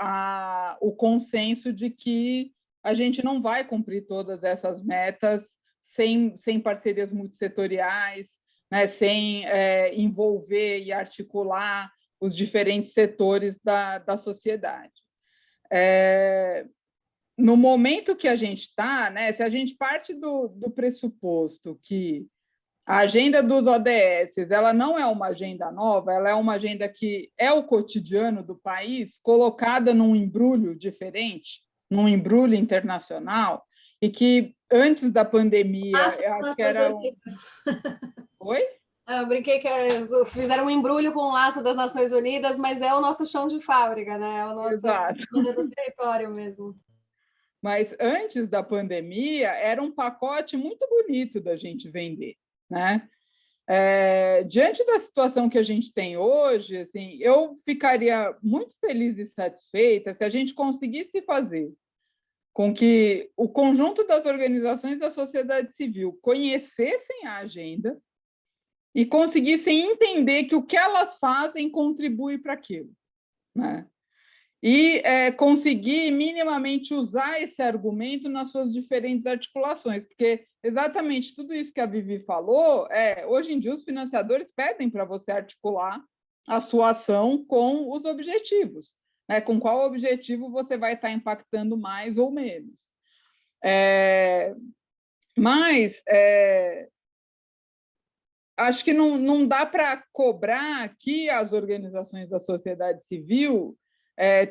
o consenso de que a gente não vai cumprir todas essas metas sem parcerias multissetoriais, né, sem envolver e articular os diferentes setores da sociedade. No momento que a gente está, né, se a gente parte do pressuposto que a agenda dos ODS ela não é uma agenda nova, ela é uma agenda que é o cotidiano do país, colocada num embrulho diferente, num embrulho internacional, e que antes da pandemia, eu acho que era Oi? Eu brinquei que fizeram um embrulho com o laço das Nações Unidas, mas é o nosso chão de fábrica, né? É o nosso do território mesmo. Mas antes da pandemia, era um pacote muito bonito da gente vender, né? Diante da situação que a gente tem hoje, assim, eu ficaria muito feliz e satisfeita se a gente conseguisse fazer com que o conjunto das organizações da sociedade civil conhecessem a agenda e conseguissem entender que o que elas fazem contribui para aquilo, né? E conseguir minimamente usar esse argumento nas suas diferentes articulações, porque exatamente tudo isso que a Vivi falou, hoje em dia os financiadores pedem para você articular a sua ação com os objetivos, né? Com qual objetivo você vai estar impactando mais ou menos. Mas acho que não dá para cobrar que as organizações da sociedade civil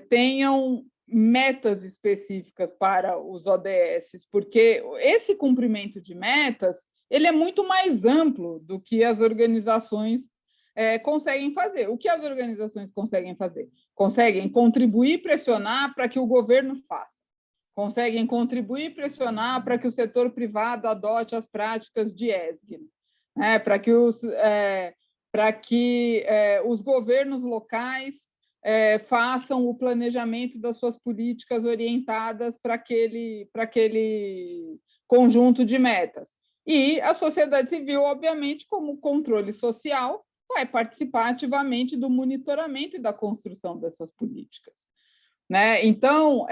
tenham metas específicas para os ODS, porque esse cumprimento de metas ele é muito mais amplo do que as organizações conseguem fazer. O que as organizações conseguem fazer? Conseguem contribuir e pressionar para que o governo faça. Conseguem contribuir e pressionar para que o setor privado adote as práticas de ESG, né? Para que os governos locais façam o planejamento das suas políticas orientadas para aquele conjunto de metas. E a sociedade civil, obviamente, como controle social, vai participar ativamente do monitoramento e da construção dessas políticas, né? Então,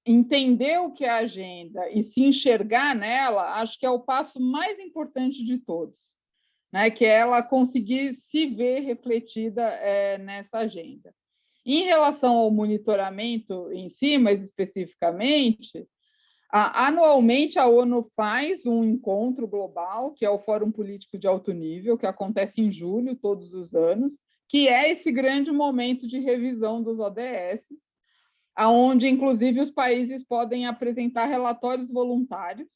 entender o que é a agenda e se enxergar nela, acho que é o passo mais importante de todos, né? Que é ela conseguir se ver refletida nessa agenda. Em relação ao monitoramento em si, mais especificamente, anualmente a ONU faz um encontro global, que é o Fórum Político de Alto Nível, que acontece em julho, todos os anos, que é esse grande momento de revisão dos ODS, onde, inclusive, os países podem apresentar relatórios voluntários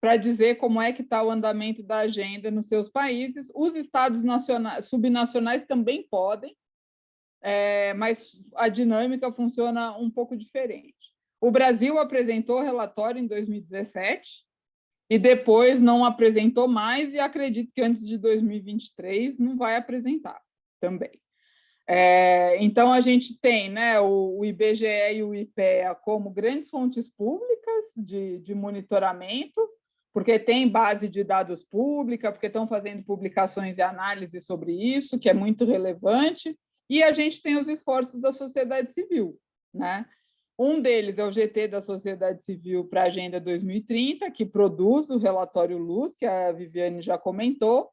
para dizer como é que está o andamento da agenda nos seus países. Os estados subnacionais também podem, mas a dinâmica funciona um pouco diferente. O Brasil apresentou relatório em 2017 e depois não apresentou mais, e acredito que antes de 2023 não vai apresentar também. Então, a gente tem, né, o IBGE e o IPEA como grandes fontes públicas de monitoramento, porque tem base de dados pública, porque estão fazendo publicações e análises sobre isso, que é muito relevante, e a gente tem os esforços da sociedade civil, né? Um deles é o GT da Sociedade Civil para a Agenda 2030, que produz o relatório Luz, que a Viviane já comentou.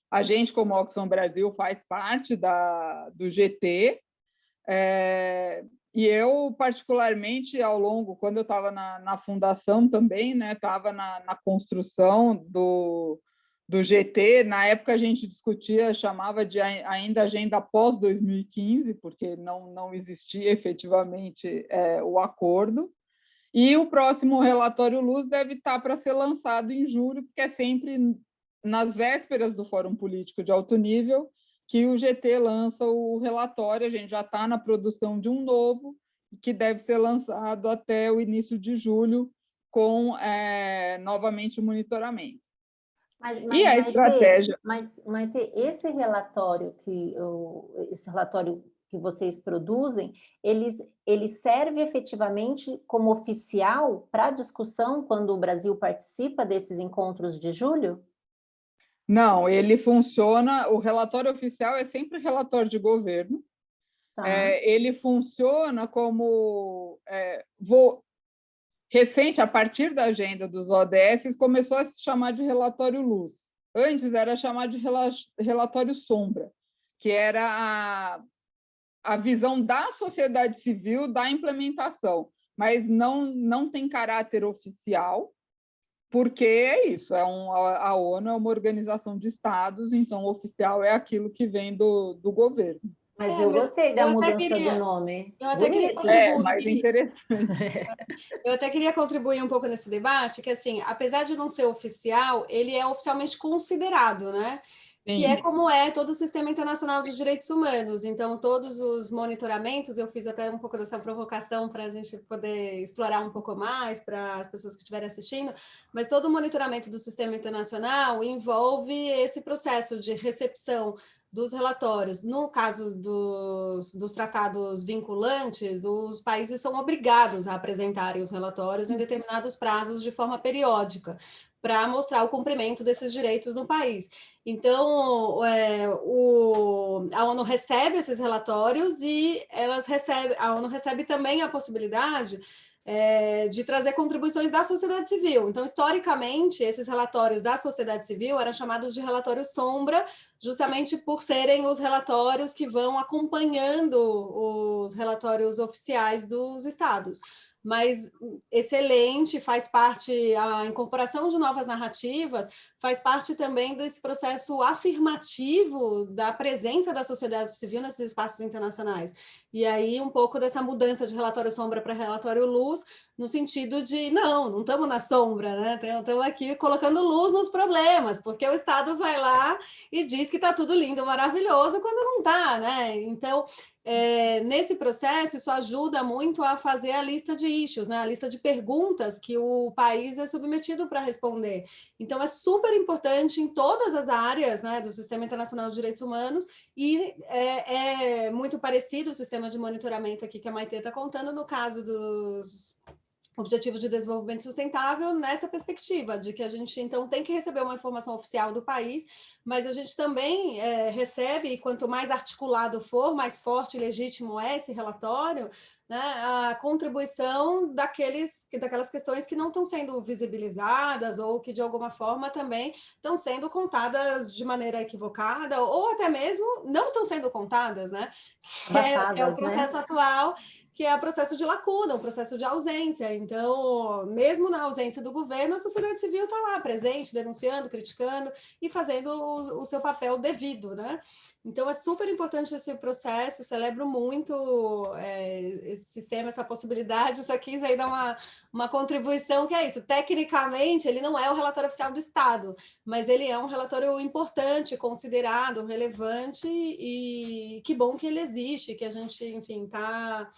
A gente, como Oxfam Brasil, faz parte do GT, e eu, particularmente, ao longo, quando eu estava na fundação também, né, estava na construção do GT, na época a gente discutia, chamava de ainda agenda pós-2015, porque não existia efetivamente o acordo, e o próximo relatório Luz deve estar para ser lançado em julho, porque é sempre nas vésperas do Fórum Político de Alto Nível que o GT lança o relatório. A gente já está na produção de um novo, que deve ser lançado até o início de julho, com novamente o monitoramento. E a estratégia... Maite, esse relatório que vocês produzem, ele serve efetivamente como oficial para discussão quando o Brasil participa desses encontros de julho? Não, ele funciona, o relatório oficial é sempre relatório de governo. Tá. Ele funciona como... recente, a partir da agenda dos ODS, começou a se chamar de relatório Luz. Antes era chamado de relatório Sombra, que era a visão da sociedade civil da implementação, mas não tem caráter oficial, porque é isso, a ONU é uma organização de estados, então oficial é aquilo que vem do governo. Mas eu gostei da mudança do nome. Eu até queria contribuir. Mais interessante. Eu até queria contribuir um pouco nesse debate, que, assim, apesar de não ser oficial, ele é oficialmente considerado, né? Sim. Que é como é todo o Sistema Internacional de Direitos Humanos. Então, todos os monitoramentos, eu fiz até um pouco dessa provocação para a gente poder explorar um pouco mais para as pessoas que estiverem assistindo, mas todo o monitoramento do Sistema Internacional envolve esse processo de recepção dos relatórios. No caso dos tratados vinculantes, os países são obrigados a apresentarem os relatórios em determinados prazos de forma periódica, para mostrar o cumprimento desses direitos no país. Então, a ONU recebe esses relatórios e a ONU recebe também a possibilidade de trazer contribuições da sociedade civil. Então, historicamente, esses relatórios da sociedade civil eram chamados de relatórios sombra, justamente por serem os relatórios que vão acompanhando os relatórios oficiais dos estados. Mas excelente, faz parte, a incorporação de novas narrativas faz parte também desse processo afirmativo da presença da sociedade civil nesses espaços internacionais. E aí um pouco dessa mudança de relatório sombra para relatório luz, no sentido de, não estamos na sombra, né? Estamos aqui colocando luz nos problemas, porque o Estado vai lá e diz que está tudo lindo, maravilhoso, quando não está, né? Então, nesse processo, isso ajuda muito a fazer a lista de issues, né? A lista de perguntas que o país é submetido para responder. Então, é super importante em todas as áreas, né, do Sistema Internacional de Direitos Humanos, e é muito parecido o sistema de monitoramento aqui que a Maitê está contando, no caso dos Objetivos de Desenvolvimento Sustentável, nessa perspectiva de que a gente, então, tem que receber uma informação oficial do país, mas a gente também recebe, e quanto mais articulado for, mais forte e legítimo é esse relatório, né, a contribuição daquelas questões que não estão sendo visibilizadas ou que, de alguma forma, também estão sendo contadas de maneira equivocada ou até mesmo não estão sendo contadas, né? É o processo atual, que é o processo de lacuna, o processo de ausência. Então, mesmo na ausência do governo, a sociedade civil está lá, presente, denunciando, criticando e fazendo o seu papel devido, né? Então, é super importante esse processo, celebro muito esse sistema, essa possibilidade, só quis aí dar uma contribuição, que é isso. Tecnicamente, ele não é o relatório oficial do Estado, mas ele é um relatório importante, considerado, relevante, e que bom que ele existe, que a gente, enfim, está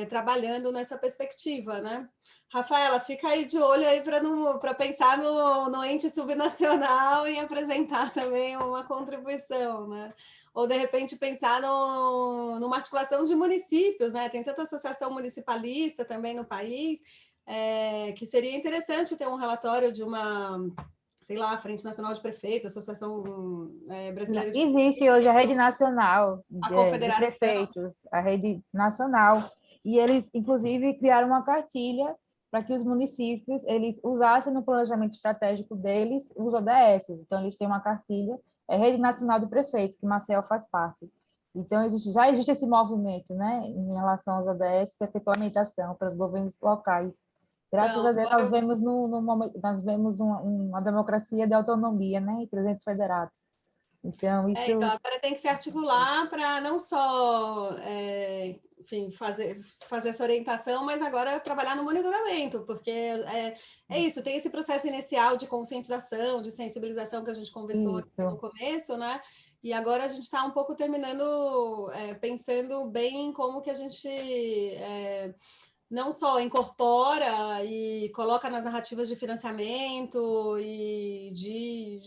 trabalhando nessa perspectiva, né? Rafaela, fica aí de olho aí para pensar no ente subnacional e apresentar também uma contribuição, né? Ou, de repente, pensar numa articulação de municípios, né? Tem tanta associação municipalista também no país, que seria interessante ter um relatório de uma, sei lá, Frente Nacional de Prefeitos, Associação Brasileira de Existe hoje a Rede Nacional de Confederação. Prefeitos, a Rede Nacional, e eles, inclusive, criaram uma cartilha para que os municípios eles usassem no planejamento estratégico deles os ODS. Então, eles têm uma cartilha, Rede Nacional de Prefeitos, que Marcel faz parte. Então, já existe esse movimento, né, em relação aos ODS, essa implementação para os governos locais. Graças a Deus, nós vemos, nós vemos uma democracia de autonomia, né, entre os entes federados. Então, isso... então, agora tem que se articular para não só enfim, fazer essa orientação, mas agora trabalhar no monitoramento, porque é isso, tem esse processo inicial de conscientização, de sensibilização que a gente conversou aqui no começo, né? E agora a gente está um pouco terminando, pensando bem como que a gente não só incorpora e coloca nas narrativas de financiamento e de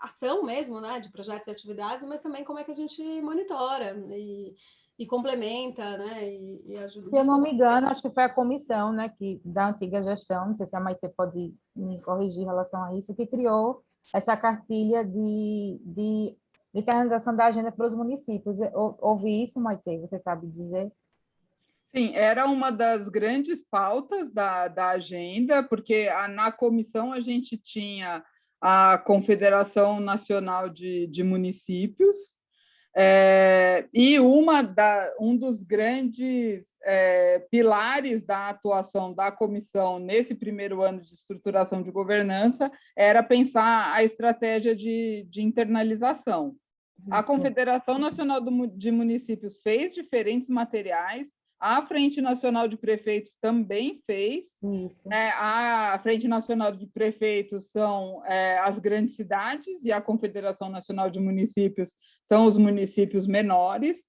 ação mesmo, né, de projetos e atividades, mas também como é que a gente monitora e complementa, né, e ajuda. Se eu não me engano, acho que foi a comissão, né, da antiga gestão, não sei se a Maitê pode me corrigir em relação a isso, que criou essa cartilha de internalização da agenda para os municípios. Houve isso, Maitê? Você sabe dizer? Sim, era uma das grandes pautas da agenda, porque na comissão a gente tinha a Confederação Nacional de Municípios, e um dos grandes pilares da atuação da comissão nesse primeiro ano de estruturação de governança era pensar a estratégia de internalização. Isso. A Confederação Nacional de Municípios fez diferentes materiais, a Frente Nacional de Prefeitos também fez. Isso. A Frente Nacional de Prefeitos são as grandes cidades e a Confederação Nacional de Municípios são os municípios menores.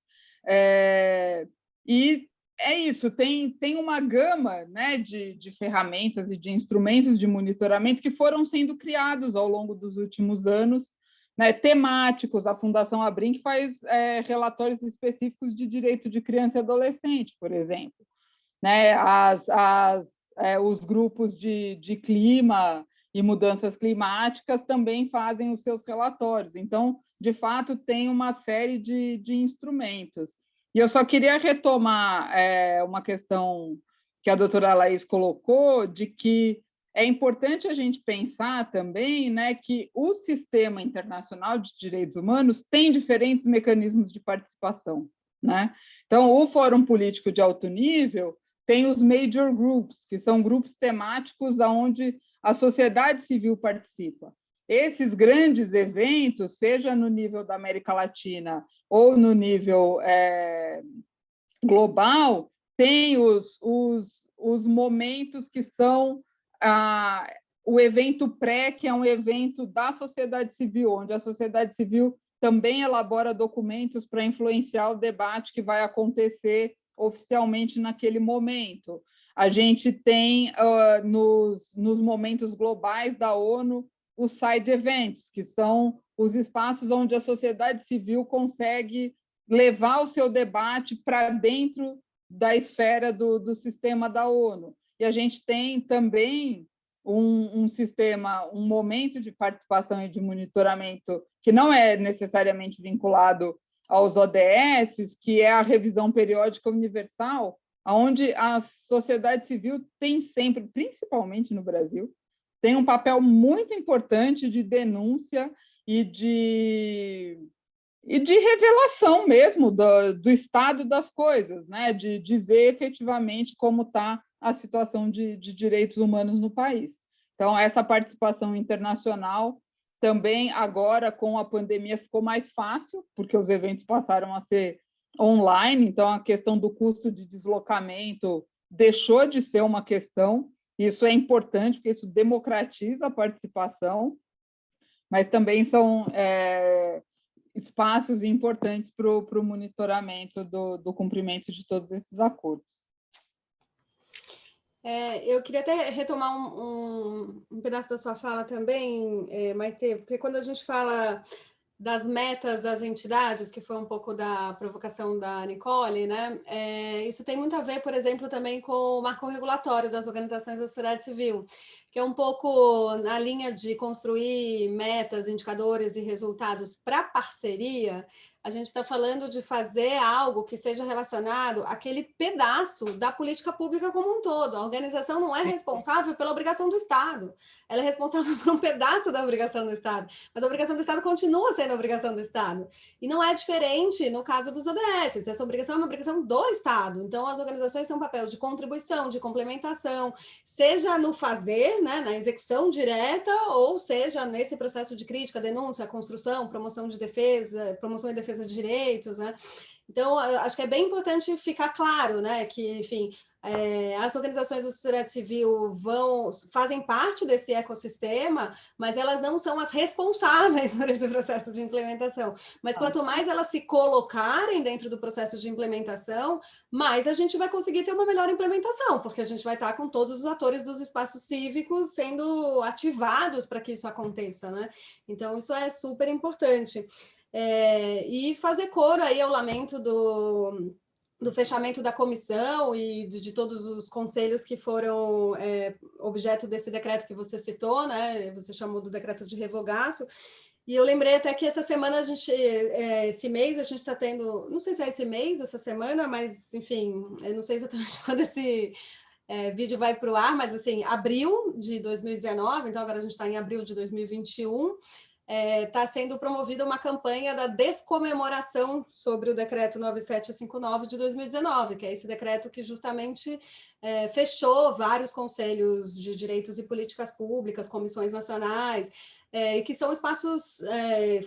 E é isso, tem uma gama, né, de ferramentas e de instrumentos de monitoramento que foram sendo criados ao longo dos últimos anos, né, temáticos. A Fundação Abrinq faz relatórios específicos de direito de criança e adolescente, por exemplo. Né, os grupos de clima e mudanças climáticas também fazem os seus relatórios. Então, de fato, tem uma série de instrumentos. E eu só queria retomar uma questão que a doutora Laís colocou, de que é importante a gente pensar também, né, que o sistema internacional de direitos humanos tem diferentes mecanismos de participação, né? Então, o Fórum Político de Alto Nível tem os major groups, que são grupos temáticos onde a sociedade civil participa. esses grandes eventos, seja no nível da América Latina ou no nível global, tem os momentos que são o evento pré, que é um evento da sociedade civil, onde a sociedade civil também elabora documentos para influenciar o debate que vai acontecer oficialmente naquele momento. A gente tem, nos momentos globais da ONU, os side events, que são os espaços onde a sociedade civil consegue levar o seu debate para dentro da esfera do sistema da ONU. E a gente tem também um sistema, um momento de participação e de monitoramento que não é necessariamente vinculado aos ODS, que é a revisão periódica universal, onde a sociedade civil tem sempre, principalmente no Brasil, tem um papel muito importante de denúncia e de revelação mesmo do estado das coisas, né? De dizer efetivamente como está a situação de direitos humanos no país. Então, essa participação internacional também, agora, com a pandemia, ficou mais fácil, porque os eventos passaram a ser online, então a questão do custo de deslocamento deixou de ser uma questão. Isso é importante, porque isso democratiza a participação, mas também são espaços importantes para o monitoramento do cumprimento de todos esses acordos. Eu queria até retomar um pedaço da sua fala também, Maite, porque quando a gente fala das metas das entidades, que foi um pouco da provocação da Nicole, né? Isso tem muito a ver, por exemplo, também com o marco regulatório das organizações da sociedade civil, que é um pouco na linha de construir metas, indicadores e resultados para parceria. A gente está falando de fazer algo que seja relacionado àquele pedaço da política pública como um todo. A organização não é responsável pela obrigação do Estado, ela é responsável por um pedaço da obrigação do Estado, mas a obrigação do Estado continua sendo a obrigação do Estado. E não é diferente no caso dos ODS, essa obrigação é uma obrigação do Estado. Então, as organizações têm um papel de contribuição, de complementação, seja no fazer, né, na execução direta, ou seja nesse processo de crítica, denúncia, construção, promoção de defesa, promoção e defesa de direitos, né? Então, acho que é bem importante ficar claro, né, que, enfim, as organizações da sociedade civil fazem parte desse ecossistema, mas elas não são as responsáveis por esse processo de implementação. Mas quanto mais elas se colocarem dentro do processo de implementação, mais a gente vai conseguir ter uma melhor implementação, porque a gente vai estar com todos os atores dos espaços cívicos sendo ativados para que isso aconteça, né? Então, isso é super importante. E fazer coro aí ao lamento do fechamento da comissão e de todos os conselhos que foram objeto desse decreto que você citou, né? Você chamou do decreto de revogaço. E eu lembrei até que essa semana esse mês a gente está tendo, não sei se é esse mês ou essa semana, mas enfim, eu não sei exatamente quando esse vídeo vai para o ar, mas assim, abril de 2019, então agora a gente está em abril de 2021, está sendo promovida uma campanha da descomemoração sobre o decreto 9759 de 2019, que é esse decreto que justamente fechou vários conselhos de direitos e políticas públicas, comissões nacionais, e que são espaços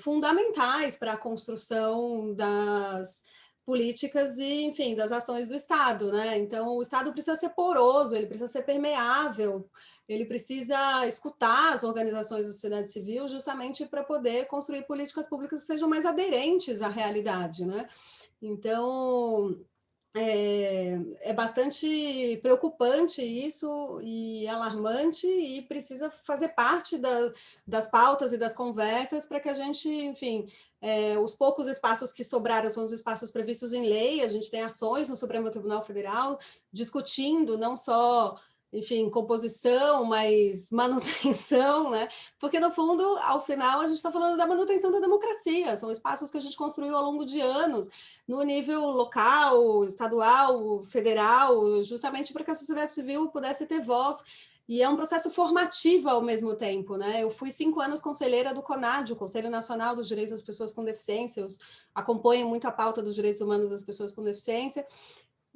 fundamentais para a construção das políticas e, enfim, das ações do Estado, né? Então, o Estado precisa ser poroso, ele precisa ser permeável, ele precisa escutar as organizações da sociedade civil justamente para poder construir políticas públicas que sejam mais aderentes à realidade, né? Então, é bastante preocupante isso e alarmante e precisa fazer parte das pautas e das conversas para que a gente, enfim, os poucos espaços que sobraram são os espaços previstos em lei, a gente tem ações no Supremo Tribunal Federal discutindo não só, enfim, composição, mas manutenção, né? Porque, no fundo, ao final, a gente está falando da manutenção da democracia, são espaços que a gente construiu ao longo de anos, no nível local, estadual, federal, justamente para que a sociedade civil pudesse ter voz. E é um processo formativo ao mesmo tempo, né? Eu fui 5 anos conselheira do CONAD, o Conselho Nacional dos Direitos das Pessoas com Deficiência, eu acompanho muito a pauta dos direitos humanos das pessoas com deficiência,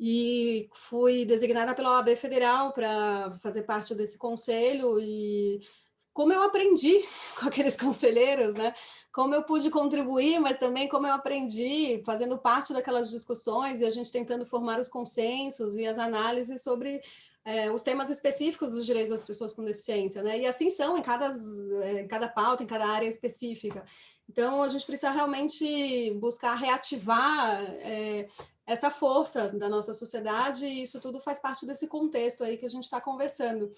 e fui designada pela OAB Federal para fazer parte desse conselho e como eu aprendi com aqueles conselheiros, né? Como eu pude contribuir, mas também como eu aprendi fazendo parte daquelas discussões e a gente tentando formar os consensos e as análises sobre os temas específicos dos direitos das pessoas com deficiência, né? E assim são em cada pauta, em cada área específica. Então, a gente precisa realmente buscar reativar essa força da nossa sociedade, e isso tudo faz parte desse contexto aí que a gente está conversando.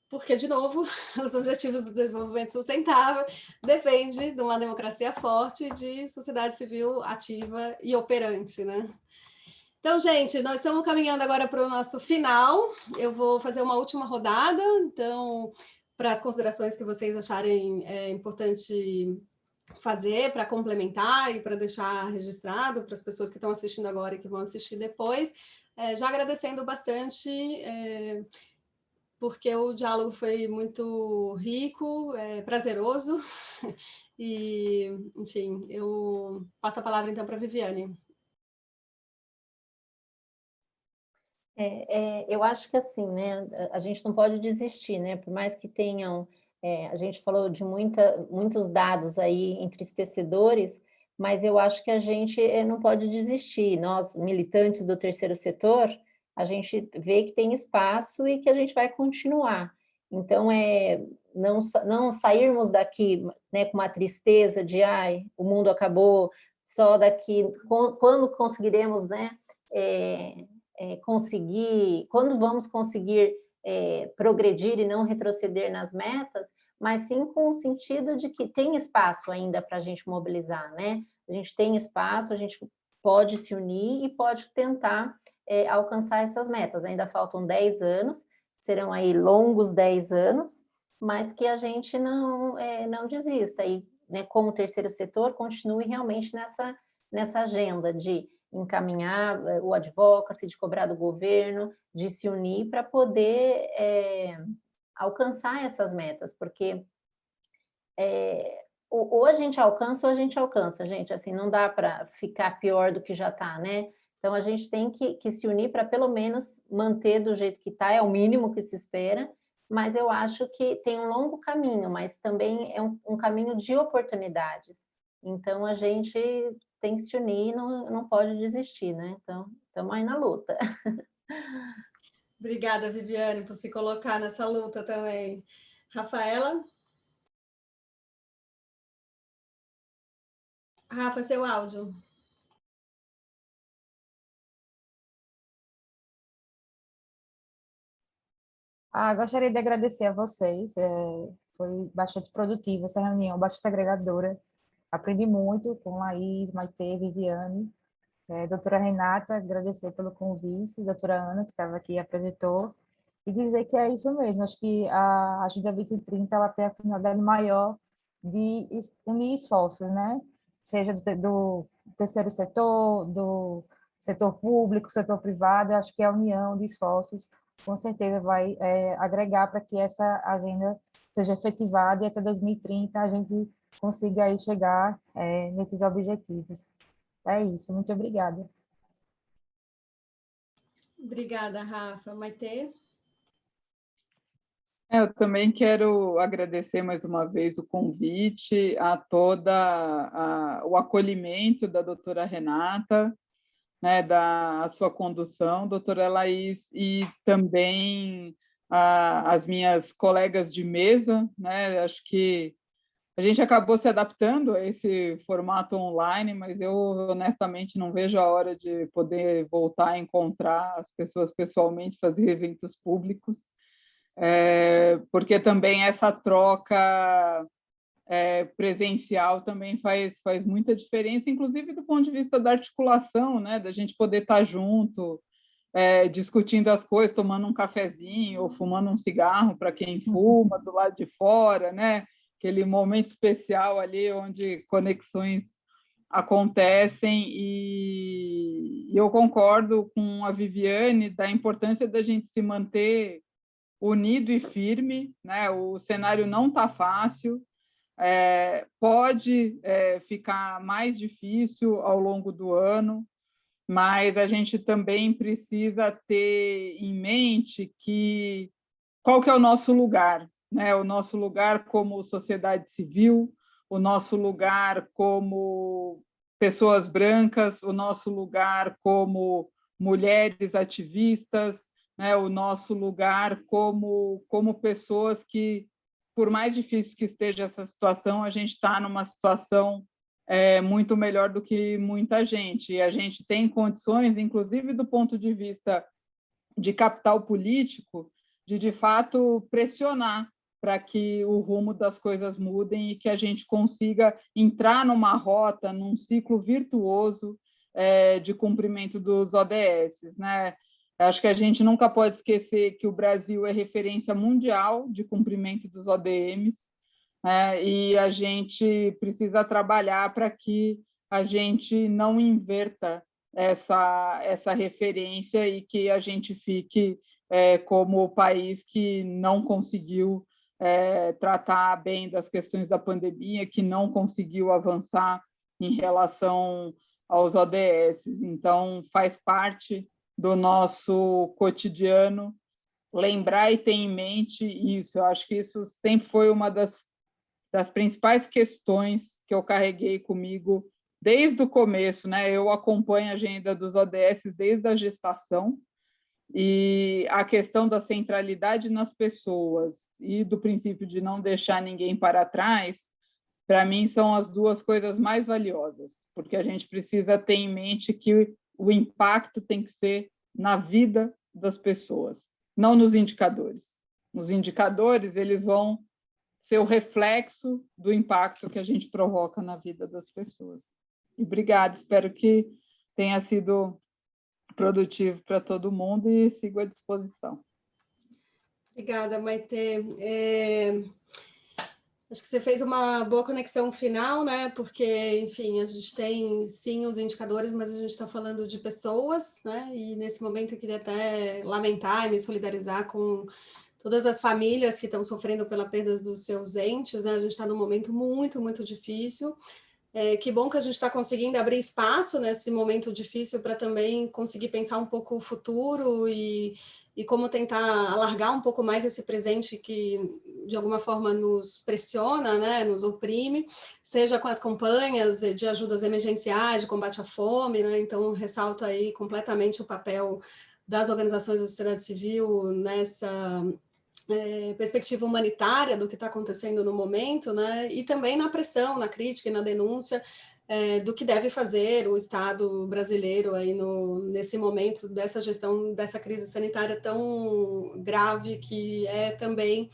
Porque, de novo, os Objetivos do Desenvolvimento Sustentável depende de uma democracia forte, de sociedade civil ativa e operante, né? Então, gente, nós estamos caminhando agora para o nosso final. Eu vou fazer uma última rodada, então, para as considerações que vocês acharem importante fazer, para complementar e para deixar registrado para as pessoas que estão assistindo agora e que vão assistir depois, já agradecendo bastante, porque o diálogo foi muito rico, prazeroso, e, enfim, eu passo a palavra então para a Viviane. Eu acho que assim, né, a gente não pode desistir, né, por mais que tenham, a gente falou de muitos dados aí entristecedores, mas eu acho que a gente não pode desistir. Nós, militantes do terceiro setor, a gente vê que tem espaço e que a gente vai continuar. Então, não sairmos daqui, né, com uma tristeza de, ai, o mundo acabou, só daqui, quando conseguiremos, né, quando vamos conseguir progredir e não retroceder nas metas, mas sim com o sentido de que tem espaço ainda para a gente mobilizar, né? A gente tem espaço, a gente pode se unir e pode tentar alcançar essas metas. Ainda faltam 10 anos, serão aí longos 10 anos, mas que a gente não desista. E, né, como terceiro setor, continue realmente nessa agenda de encaminhar o advocacy, de cobrar do governo, de se unir para poder alcançar essas metas, porque ou a gente alcança ou a gente alcança, gente, assim, não dá para ficar pior do que já está, né? Então, a gente tem que se unir para, pelo menos, manter do jeito que está, é o mínimo que se espera, mas eu acho que tem um longo caminho, mas também é um caminho de oportunidades. Então, a gente tem que se unir e não pode desistir, né? Então, estamos aí na luta. Obrigada, Viviane, por se colocar nessa luta também. Rafaela? Rafa, seu áudio. Gostaria de agradecer a vocês. Foi bastante produtiva essa reunião, bastante agregadora. Aprendi muito com Laís, Maitê, Viviane. Doutora Renata, agradecer pelo convite, doutora Ana, que estava aqui e apresentou, e dizer que é isso mesmo. Acho que a Agenda 2030 ela tem a finalidade maior de unir esforços, né? Seja do terceiro setor, do setor público, setor privado. Acho que a união de esforços com certeza vai agregar para que essa agenda seja efetivada e até 2030 a gente consiga aí chegar nesses objetivos. É isso, muito obrigada. Obrigada, Rafa. Maitê? Eu também quero agradecer mais uma vez o convite, a o acolhimento da doutora Renata, né, da sua condução, doutora Laís, e também as minhas colegas de mesa, né? Acho que a gente acabou se adaptando a esse formato online, mas eu honestamente não vejo a hora de poder voltar a encontrar as pessoas pessoalmente, fazer eventos públicos, porque também essa troca presencial também faz muita diferença, inclusive do ponto de vista da articulação, né? Da gente poder estar junto, discutindo as coisas, tomando um cafezinho ou fumando um cigarro para quem fuma do lado de fora, né? Aquele momento especial ali onde conexões acontecem, e eu concordo com a Viviane da importância da gente se manter unido e firme, né? O cenário não está fácil, pode ficar mais difícil ao longo do ano, mas a gente também precisa ter em mente qual que é o nosso lugar né? O nosso lugar como sociedade civil, o nosso lugar como pessoas brancas, o nosso lugar como mulheres ativistas, né? O nosso lugar como pessoas que, por mais difícil que esteja essa situação, a gente está numa situação muito melhor do que muita gente. E a gente tem condições, inclusive do ponto de vista de capital político, de fato, pressionar para que o rumo das coisas mudem e que a gente consiga entrar numa rota, num ciclo virtuoso de cumprimento dos ODS, né? Acho que a gente nunca pode esquecer que o Brasil é referência mundial de cumprimento dos ODMs, né? E a gente precisa trabalhar para que a gente não inverta essa referência e que a gente fique como o país que não conseguiu tratar bem das questões da pandemia, que não conseguiu avançar em relação aos ODS. Então, faz parte do nosso cotidiano lembrar e ter em mente isso. Eu acho que isso sempre foi uma das principais questões que eu carreguei comigo desde o começo, né? Eu acompanho a agenda dos ODS desde a gestação, e a questão da centralidade nas pessoas e do princípio de não deixar ninguém para trás, para mim, são as duas coisas mais valiosas, porque a gente precisa ter em mente que o impacto tem que ser na vida das pessoas, não nos indicadores. Os indicadores, eles vão ser o reflexo do impacto que a gente provoca na vida das pessoas. E obrigada, espero que tenha sido produtivo para todo mundo e sigo à disposição. Obrigada, Maitê. Acho que você fez uma boa conexão final, né? Porque, enfim, a gente tem sim os indicadores, mas a gente está falando de pessoas, né? E nesse momento eu queria até lamentar e me solidarizar com todas as famílias que estão sofrendo pela perda dos seus entes, né? A gente está num momento muito, muito difícil. Que bom que a gente está conseguindo abrir espaço nesse momento difícil para também conseguir pensar um pouco o futuro e como tentar alargar um pouco mais esse presente que, de alguma forma, nos pressiona, né, nos oprime, seja com as campanhas de ajudas emergenciais, de combate à fome, né? Então, ressalto aí completamente o papel das organizações da sociedade civil nessa perspectiva humanitária do que está acontecendo no momento, né? E também na pressão, na crítica e na denúncia do que deve fazer o Estado brasileiro aí nesse momento dessa gestão dessa crise sanitária tão grave, que é também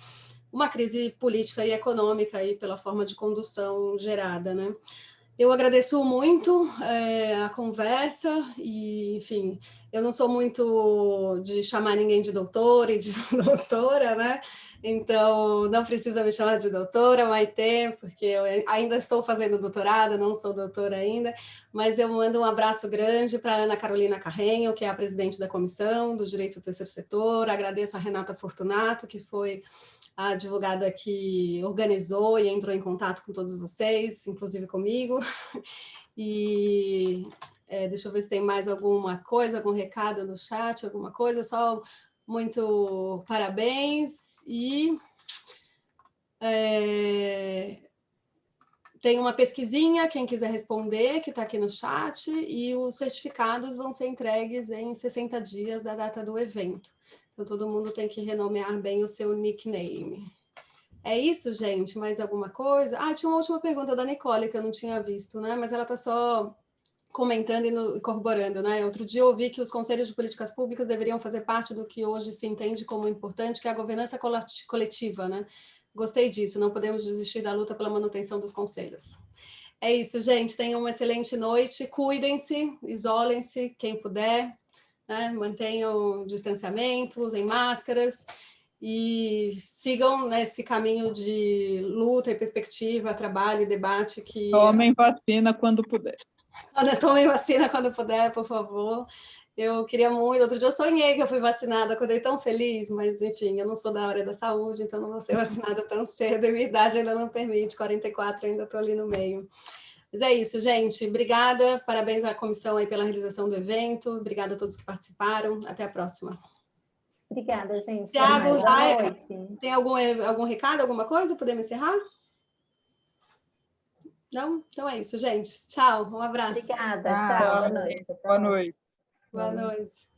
uma crise política e econômica aí pela forma de condução gerada, né? Eu agradeço muito a conversa e, enfim, eu não sou muito de chamar ninguém de doutor e de doutora, né? Então, não precisa me chamar de doutora, Maitê, porque eu ainda estou fazendo doutorado, não sou doutora ainda, mas eu mando um abraço grande para a Ana Carolina Carrenho, que é a presidente da Comissão do Direito do Terceiro Setor, agradeço a Renata Fortunato, que foi a advogada que organizou e entrou em contato com todos vocês, inclusive comigo. E deixa eu ver se tem mais alguma coisa, algum recado no chat, alguma coisa, só muito parabéns. E tem uma pesquisinha, quem quiser responder, que está aqui no chat, e os certificados vão ser entregues em 60 dias da data do evento. Então, todo mundo tem que renomear bem o seu nickname. É isso, gente? Mais alguma coisa? Ah, tinha uma última pergunta da Nicole, que eu não tinha visto, né? Mas ela está só comentando e corroborando, né? Outro dia eu ouvi que os conselhos de políticas públicas deveriam fazer parte do que hoje se entende como importante, que é a governança coletiva, né? Gostei disso, não podemos desistir da luta pela manutenção dos conselhos. É isso, gente. Tenham uma excelente noite. Cuidem-se, isolem-se, quem puder, né? Mantenham o distanciamento, usem máscaras e sigam nesse caminho de luta e perspectiva, trabalho e debate que... Tomem vacina quando puder. Tomem vacina quando puder, por favor. Eu queria muito, outro dia eu sonhei que eu fui vacinada, acordei tão feliz, mas enfim, eu não sou da área da saúde, então não vou ser vacinada tão cedo, e minha idade ainda não permite, 44 ainda estou ali no meio. Mas é isso, gente, obrigada, parabéns à comissão aí pela realização do evento, obrigada a todos que participaram, até a próxima. Obrigada, gente. Tiago, Boa noite. tem algum recado, alguma coisa? Podemos encerrar? Não? Então é isso, gente. Tchau, um abraço. Obrigada, tchau, boa noite. Boa noite. Boa noite.